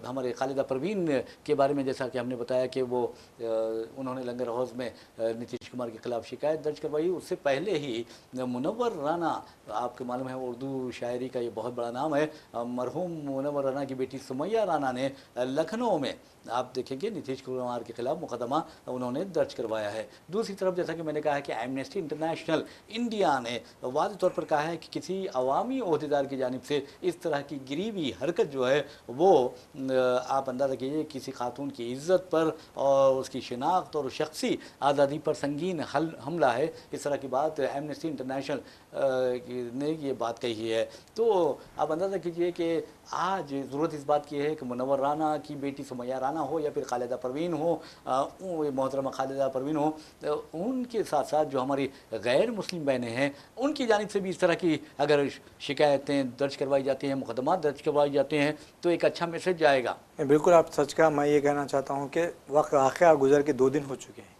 Speaker 1: हमारे खालिदा परवीन के बारे में, जैसा कि हमने बताया कि वो उन्होंने लंगर हाउस में नीतीश कुमार के खिलाफ शिकायत दर्ज करवाई। उससे पहले ही मुनव्वर राना, आपको मालूम है उर्दू शायरी का ये बहुत बड़ा नाम है, मरहूम मुनव्वर राना की बेटी सुमैया राना ने लखनऊ में आप देखेंगे नीतीश कुमार के खिलाफ मुकदमा उन्होंने दर्ज करवाया है। दूसरी तरफ जैसा कि मैंने कहा है कि एमनेस्टी इंटरनेशनल इंडिया ने वाज़ेह तौर पर कहा है कि किसी अवामी ओहदेदार की जानिब से इस तरह की गिरीवी हरकत जो है वो आप अंदाज़ा कीजिए किसी खातून की इज़्ज़त पर और उसकी शिनाख्त और शख्सी आज़ादी पर संगीन हमला है। इस तरह की बात एमनेस्टी इंटरनेशनल ने ये बात कही है। तो आप अंदाज़ा कीजिए कि आज ज़रूरत इस बात की है कि मुनव्वर राना की बेटी सुमैया राना हो या फिर खालिदा परवीन हो, मोहतरमा खालिदा परवीन हो, उनके साथ साथ जो हमारी गैर मुस्लिम बहनें हैं उनकी जानिब से भी इस तरह की अगर शिकायतें दर्ज करवाई जाती हैं, मुकदमा दर्ज करवाए जाते हैं, तो एक अच्छा मैसेज जाएगा।
Speaker 2: बिल्कुल आप सच कहा। मैं ये कहना चाहता हूँ कि वाक़या गुजर के 2 दिन हो चुके हैं।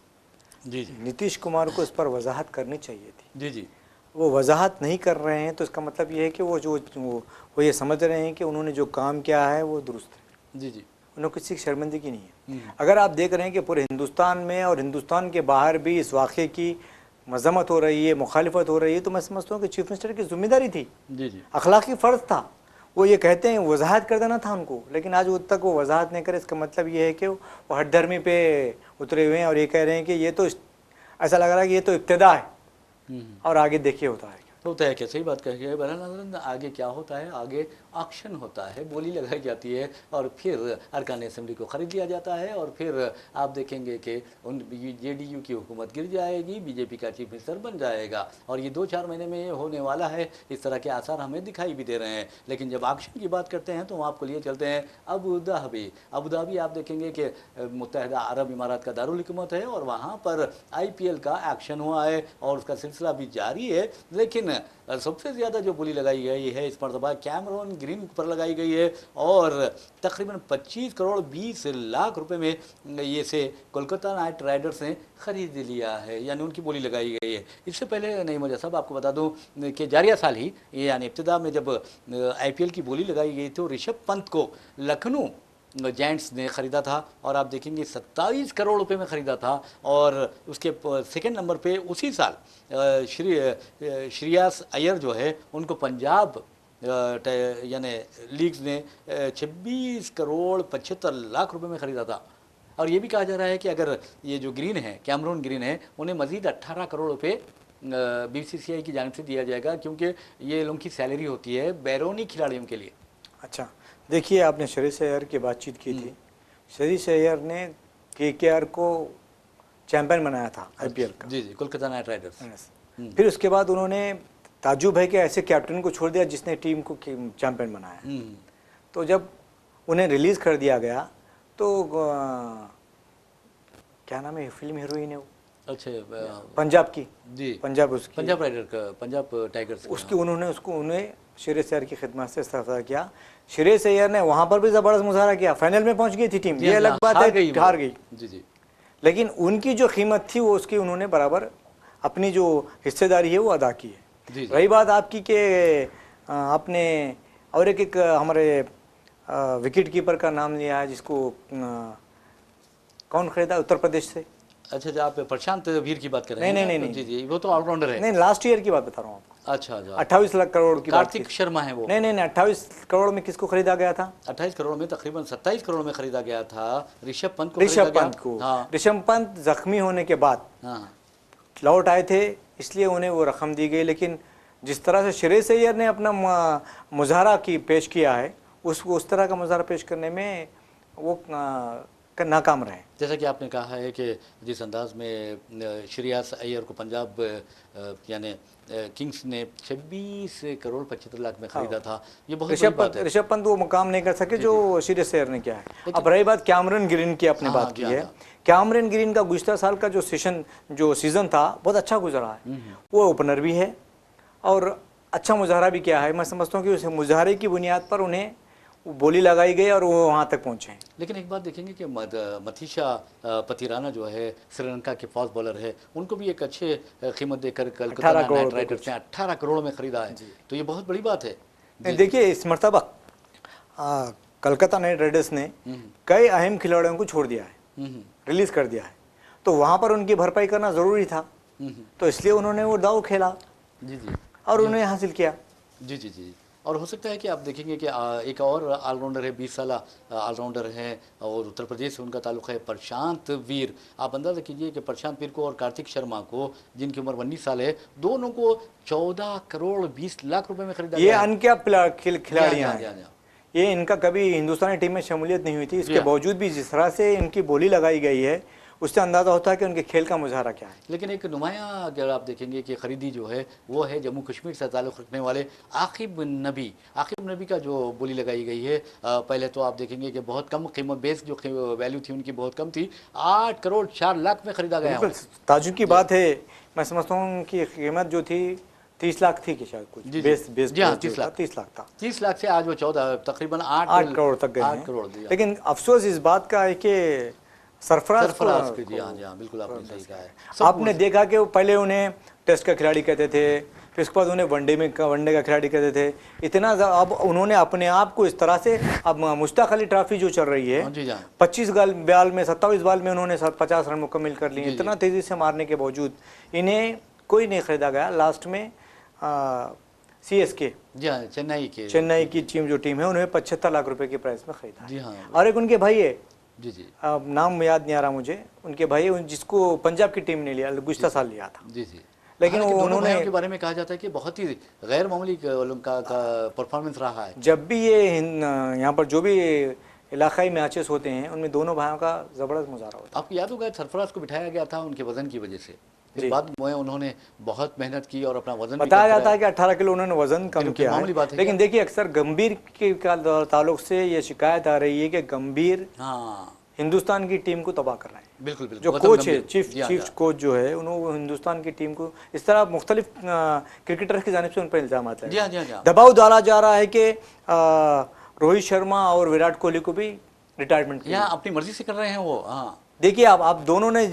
Speaker 1: जी जी,
Speaker 2: नीतीश कुमार को इस पर वजाहत करनी चाहिए थी।
Speaker 1: जी जी,
Speaker 2: वो वजाहत नहीं कर रहे हैं, तो इसका मतलब ये है कि वो ये समझ रहे हैं कि उन्होंने जो काम किया है वो दुरुस्त है।
Speaker 1: जी जी,
Speaker 2: उन्हें किसी की शर्मिंदगी नहीं है। अगर आप देख रहे हैं कि पूरे हिंदुस्तान में और हिंदुस्तान के बाहर भी इस वाक़े की मजम्मत हो रही है, मुखालिफत हो रही है, तो मैं समझता हूँ कि चीफ मिनिस्टर की जिम्मेदारी थी,
Speaker 1: जी जी,
Speaker 2: अखलाकी फ़र्ज था। वो ये कहते हैं वजाहत कर देना था उनको, लेकिन आज तक वो वजाहत नहीं करे। इसका मतलब ये है कि वो हठधर्मी पे उतरे हुए हैं और ये कह रहे हैं कि ये तो ऐसा लग रहा है कि ये तो इब्तिदा है और आगे देखिए होता है।
Speaker 1: होता है क्या, सही बात कह है। बहरहाल आगे क्या होता है, आगे ऑक्शन होता है, बोली लगाई जाती है और फिर अरकान असेंबली को ख़रीद लिया जाता है, और फिर आप देखेंगे कि उन जेडीयू की हुकूमत गिर जाएगी, बीजेपी का चीफ मिनिस्टर बन जाएगा, और ये 2-4 महीने में होने वाला है। इस तरह के आसार हमें दिखाई भी दे रहे हैं। लेकिन जब ऑक्शन की बात करते हैं तो हम आपको लिए चलते हैं अबू धाबी। अबू धाबी आप देखेंगे कि मुत्तहदा अरब इमारात का दारुल हुकूमत है, और वहाँ पर IPL का एक्शन हुआ है और उसका सिलसिला भी जारी है। लेकिन सबसे ज़्यादा जो बोली लगाई गई है इस मरतबा कैमरून ग्रीन पर लगाई गई है, और तकरीबन 25 करोड़ 20 लाख रुपए में ये से कोलकाता नाइट राइडर्स ने ख़रीद लिया है, यानी उनकी बोली लगाई गई है। इससे पहले नहीं मुझे साहब आपको बता दूं कि जारिया साल ही यानी इब्तिदा में जब IPL की बोली लगाई गई थी, ऋषभ पंत को लखनऊ जायंट्स ने ख़रीदा था, और आप देखेंगे 27 करोड़ रुपए में ख़रीदा था, और उसके सेकंड नंबर पे उसी साल श्रेयस अय्यर जो है उनको पंजाब यानी लीग्स ने 26 करोड़ 75 लाख रुपए में ख़रीदा था। और ये भी कहा जा रहा है कि अगर ये जो ग्रीन है, कैमरून ग्रीन है, उन्हें मज़ीद 18 करोड़ रुपए BCCI की जानिब से दिया जाएगा, क्योंकि ये लोगों की सैलरी होती है बैरूनी खिलाड़ियों के लिए।
Speaker 2: अच्छा, देखिए आपने श्रेयस अय्यर की बातचीत की थी। श्रेयस अय्यर ने KKR को चैंपियन बनाया था IPL का।
Speaker 1: जी जी, कोलकाता नाइट राइडर्स।
Speaker 2: फिर उसके बाद उन्होंने ताजुब है कि ऐसे कैप्टन को छोड़ दिया जिसने टीम को चैंपियन बनाया। तो जब उन्हें रिलीज़ कर दिया गया तो क्या नाम है फिल्म हीरोइन है वो,
Speaker 1: अच्छा,
Speaker 2: पंजाब की,
Speaker 1: जी,
Speaker 2: पंजाब उसकी,
Speaker 1: पंजाब राइडर का, पंजाब टाइगर्स
Speaker 2: उसकी, उन्हें श्रेयस अय्यर की खिदमत से इस्तीफा किया। श्रेयस अय्यर ने वहाँ पर भी ज़बरदस्त मुजाहरा किया, फाइनल में पहुँच गई थी टीम, ये अलग बात है, हार गई। जी जी, लेकिन उनकी जो कीमत थी वो उसकी उन्होंने बराबर अपनी जो हिस्सेदारी है वो अदा की है। रही बात आपकी कि आपने और एक हमारे विकेट कीपर का नाम लिया है जिसको कौन खरीदा उत्तर प्रदेश से।
Speaker 1: अच्छा, आप प्रशांत वीर की बात कर रहे
Speaker 2: हैं?
Speaker 1: नहीं, जी जी, वो तो ऑलराउंडर है।
Speaker 2: नहीं, लास्ट ईयर की बात बता रहा हूँ आपको।
Speaker 1: अच्छा,
Speaker 2: 28 लाख करोड़ की,
Speaker 1: कार्तिक शर्मा है वो।
Speaker 2: नहीं, 28 करोड़ में किसको खरीदा गया था?
Speaker 1: 28 करोड़ में तकरीबन 27 करोड़ में खरीदा गया था ऋषभ पंत को।
Speaker 2: ऋषभ पंत जख्मी होने के बाद लौट आए थे, इसलिए उन्हें वो रकम दी गई। लेकिन जिस तरह से श्रेयस अय्यर ने अपना मुजाहरा की पेश किया है, उस तरह का मुजाहरा पेश करने में वो नाकाम रहे।
Speaker 1: जैसा कि आपने कहा है कि जिस अंदाज में श्रेयस अय्यर को पंजाब यानी किंग्स ने 26 करोड़ 75 लाख में खरीदा था, ये बहुत बड़ी बात है।
Speaker 2: ऋषभ पंत वो मुकाम नहीं कर सके जो श्रेयस अय्यर ने किया है। अब रही बात कैमरन ग्रीन की, आपने बात की है, कैमरन ग्रीन का गुज़िश्ता साल का जो सीज़न था बहुत अच्छा गुजरा है। वो ओपनर भी है और अच्छा मुजाहरा भी किया है। मैं समझता हूँ कि उस मुजाहरे की बुनियाद पर उन्हें बोली लगाई गई और वो वहाँ तक पहुँचे हैं।
Speaker 1: लेकिन एक बात देखेंगे कि मथीशा पतिराना जो है श्रीलंका के फास्ट बॉलर है, उनको भी एक अच्छे कीमत देकर कलकत्ता नाइट राइडर्स ने 18 करोड़ में खरीदा है, तो ये बहुत बड़ी बात है।
Speaker 2: देखिए इस मरतबा कलकत्ता नाइट राइडर्स ने कई अहम खिलाड़ियों को छोड़ दिया है, रिलीज कर दिया है, तो वहाँ पर उनकी भरपाई करना ज़रूरी था, तो इसलिए उन्होंने वो दाव खेला
Speaker 1: जी जी
Speaker 2: और उन्हें हासिल किया।
Speaker 1: जी जी जी। और हो सकता है कि आप देखेंगे कि एक और ऑलराउंडर है, 20 साल ऑलराउंडर हैं और उत्तर प्रदेश से उनका ताल्लुक़ है, प्रशांत वीर। आप अंदाज़ा कीजिए कि प्रशांत वीर को और कार्तिक शर्मा को, जिनकी उम्र 19 साल है, दोनों को 14 करोड़ 20 लाख रुपए में खरीदा।
Speaker 2: ये अनकैप खिलाड़ियाँ हैं, ये इनका कभी हिंदुस्तानी टीम में शमूलियत नहीं हुई थी, इसके बावजूद भी जिस तरह से इनकी बोली लगाई गई है उससे अंदाज़ा होता है कि उनके खेल का मुजाहरा क्या है।
Speaker 1: लेकिन एक नुमाया अगर आप देखेंगे कि खरीदी जो है वो है जम्मू कश्मीर से ताल्लुक़ रखने वाले आकिब नबी का जो बोली लगाई गई है। पहले तो आप देखेंगे कि बहुत कम कीमत, बेस जो वैल्यू थी उनकी बहुत कम थी, 8 करोड़ 4 लाख में खरीदा गया।
Speaker 2: ताजुब की बात है, मैं समझता हूँ कि कीमत जो थी 30 लाख थी कि शायद कुछ बेस
Speaker 1: 30 लाख था। 30 लाख से आज वो 14 तकरीबन 8
Speaker 2: करोड़ तक गए
Speaker 1: 8 करोड़।
Speaker 2: लेकिन अफसोस इस बात का है कि सरफराज
Speaker 1: की, जी हाँ बिल्कुल आपने सही कहा है।
Speaker 2: आपने देखा कि पहले उन्हें टेस्ट का खिलाड़ी कहते थे, फिर उसके बाद उन्हें वनडे का खिलाड़ी कहते थे, इतना अब उन्होंने अपने आप को इस तरह से, अब मुश्ताक अली ट्रॉफी जो चल रही है 25 बाल में 27 बाल में उन्होंने 50 रन मुकम्मल कर लिए, इतना तेज़ी से मारने के बावजूद इन्हें कोई नहीं खरीदा गया। लास्ट में CSK
Speaker 1: जी हाँ
Speaker 2: चेन्नई की टीम है, उन्हें 75 लाख रुपए के प्राइस में खरीदा
Speaker 1: जी हाँ।
Speaker 2: और एक उनके भाई है,
Speaker 1: जी जी
Speaker 2: नाम याद नहीं आ रहा मुझे, उनके भाई जिसको पंजाब की टीम ने लिया, गुज़िश्ता साल लिया था।
Speaker 1: जी जी।
Speaker 2: लेकिन
Speaker 1: उन्होंने के बारे में कहा जाता है कि बहुत ही गैर मामूली का परफॉर्मेंस रहा है।
Speaker 2: जब भी ये यहाँ पर जो भी इलाकाई मैचेस होते हैं उनमें दोनों भाइयों का ज़बरदस्त मुजाहरा होता है।
Speaker 1: आपको याद होगा सरफराज को बिठाया गया था उनके वजन की वजह से, फिर बाद में उन्होंने बहुत मेहनत की और अपना वजन
Speaker 2: बताया जाता है कि 18 किलो उन्होंने वजन कम किया है। लेकिन देखिए अक्सर गंभीर के ताल्लुक से ये शिकायत आ रही है कि गंभीर हिंदुस्तान की टीम को तबाह कर रहे हैं।
Speaker 1: बिल्कुल
Speaker 2: जो कोच है, चीफ कोच जो है, उन्होंने हिंदुस्तान की टीम को इस तरह मुख्तलिफ क्रिकेटर्स की जानिब से उन पर इल्ज़ाम आता है, दबाव डाला जा रहा है कि रोहित शर्मा और विराट कोहली को भी रिटायरमेंट
Speaker 1: अपनी मर्जी से कर रहे हैं वो।
Speaker 2: देखिए आप दोनों ने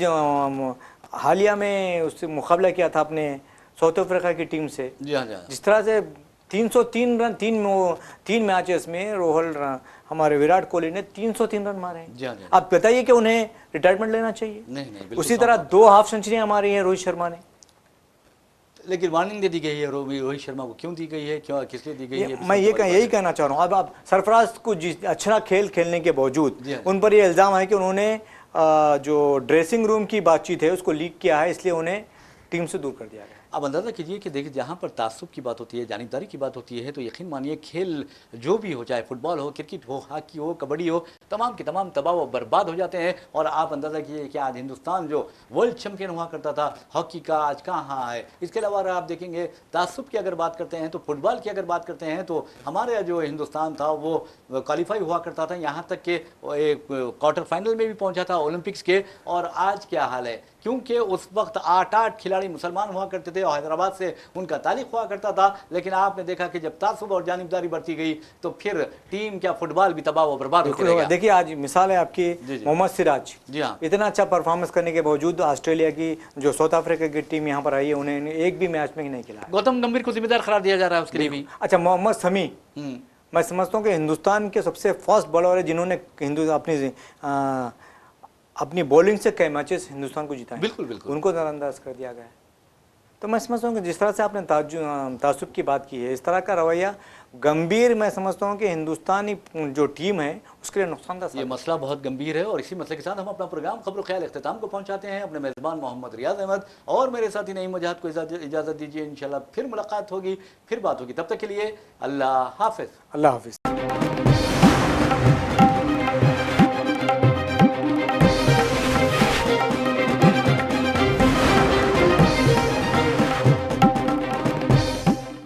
Speaker 2: हालिया में उससे मुकाबला किया था अपने साउथ अफ्रीका की टीम से, जिस तरह से 303 रन तीन मैचेस में हमारे विराट कोहली ने 303 रन मारे हैं। आप बताइए कि उन्हें रिटायरमेंट लेना चाहिए?
Speaker 1: नहीं।
Speaker 2: उसी तरह 2 हाफ सेंचुरियां मारी हैं रोहित शर्मा ने।
Speaker 1: लेकिन वार्निंग दे दी गई है रोहित शर्मा को, क्यों दी गई है, क्यों किस लिए दी गई है?
Speaker 2: मैं यही कहना चाह रहा हूँ। अब आप सरफराज को अच्छा खेल खेलने के बावजूद उन पर यह इल्ज़ाम है कि उन्होंने जो ड्रेसिंग रूम की बातचीत है उसको लीक किया है, इसलिए उन्हें टीम से दूर कर दिया गया।
Speaker 1: अब अंदाज़ा कीजिए कि देखिए जहाँ पर तासुब की बात होती है, जानिबदारी की बात होती है, तो यकीन मानिए खेल जो भी हो, चाहे फुटबॉल हो, क्रिकेट हो, हॉकी हो, कबड्डी हो, तमाम के तमाम तबाह व बर्बाद हो जाते हैं। और आप अंदाज़ा कीजिए कि आज हिंदुस्तान जो वर्ल्ड चैम्पियन हुआ करता था हॉकी का, आज कहाँ है। इसके अलावा आप देखेंगे तासुब की अगर बात करते हैं तो फुटबॉल की अगर बात करते हैं तो हमारे जो हिंदुस्तान था वो क्वालिफाई हुआ करता था, यहाँ तक कि एक क्वार्टर फाइनल में भी पहुँचा था ओलंपिक्स के। और आज क्या हाल है, क्योंकि उस वक्त 8 खिलाड़ी मुसलमान हुआ करते थे और हैदराबाद से उनका ताल्लुक हुआ करता था। लेकिन आपने देखा कि जब तासुब और जानिबदारी बढ़ती गई तो फिर टीम क्या फुटबॉल भी तबाह व बर्बाद होते रह गया।
Speaker 2: देखिए आज मिसाल है आपकी मोहम्मद सिराज,
Speaker 1: जी हाँ,
Speaker 2: इतना अच्छा परफॉर्मेंस करने के बावजूद ऑस्ट्रेलिया की जो साउथ अफ्रीका की टीम यहाँ पर आई है उन्हें एक भी मैच में नहीं खिलाया।
Speaker 1: गौतम गंभीर को जिम्मेदार करार दिया जा रहा है उसके लिए भी।
Speaker 2: अच्छा, मोहम्मद शमी मैं समझता हूँ कि हिंदुस्तान के सबसे फास्ट बॉलर है जिन्होंने अपनी बॉलिंग से कई मैचेस हिंदुस्तान को जिताए।
Speaker 1: बिल्कुल
Speaker 2: उनको नज़रअंदाज कर दिया गया है। तो मैं समझता हूँ कि जिस तरह से आपने तासुब की बात की है, इस तरह का रवैया गंभीर मैं समझता हूँ कि हिंदुस्तानी जो टीम है उसके लिए नुकसानदायक।
Speaker 1: ये मसला बहुत गंभीर है और इसी मसले के साथ हम अपना प्रोग्राम खबर ख्याल इख्तिताम को पहुँचाते हैं। अपने मेज़बान मोहम्मद रियाज अहमद और मेरे साथी नईम मुजाहिद को इजाज़त दीजिए। इंशाल्लाह फिर मुलाकात होगी, फिर बात होगी। तब तक के लिए अल्लाह हाफ़िज़।
Speaker 2: अल्लाह हाफ़िज़।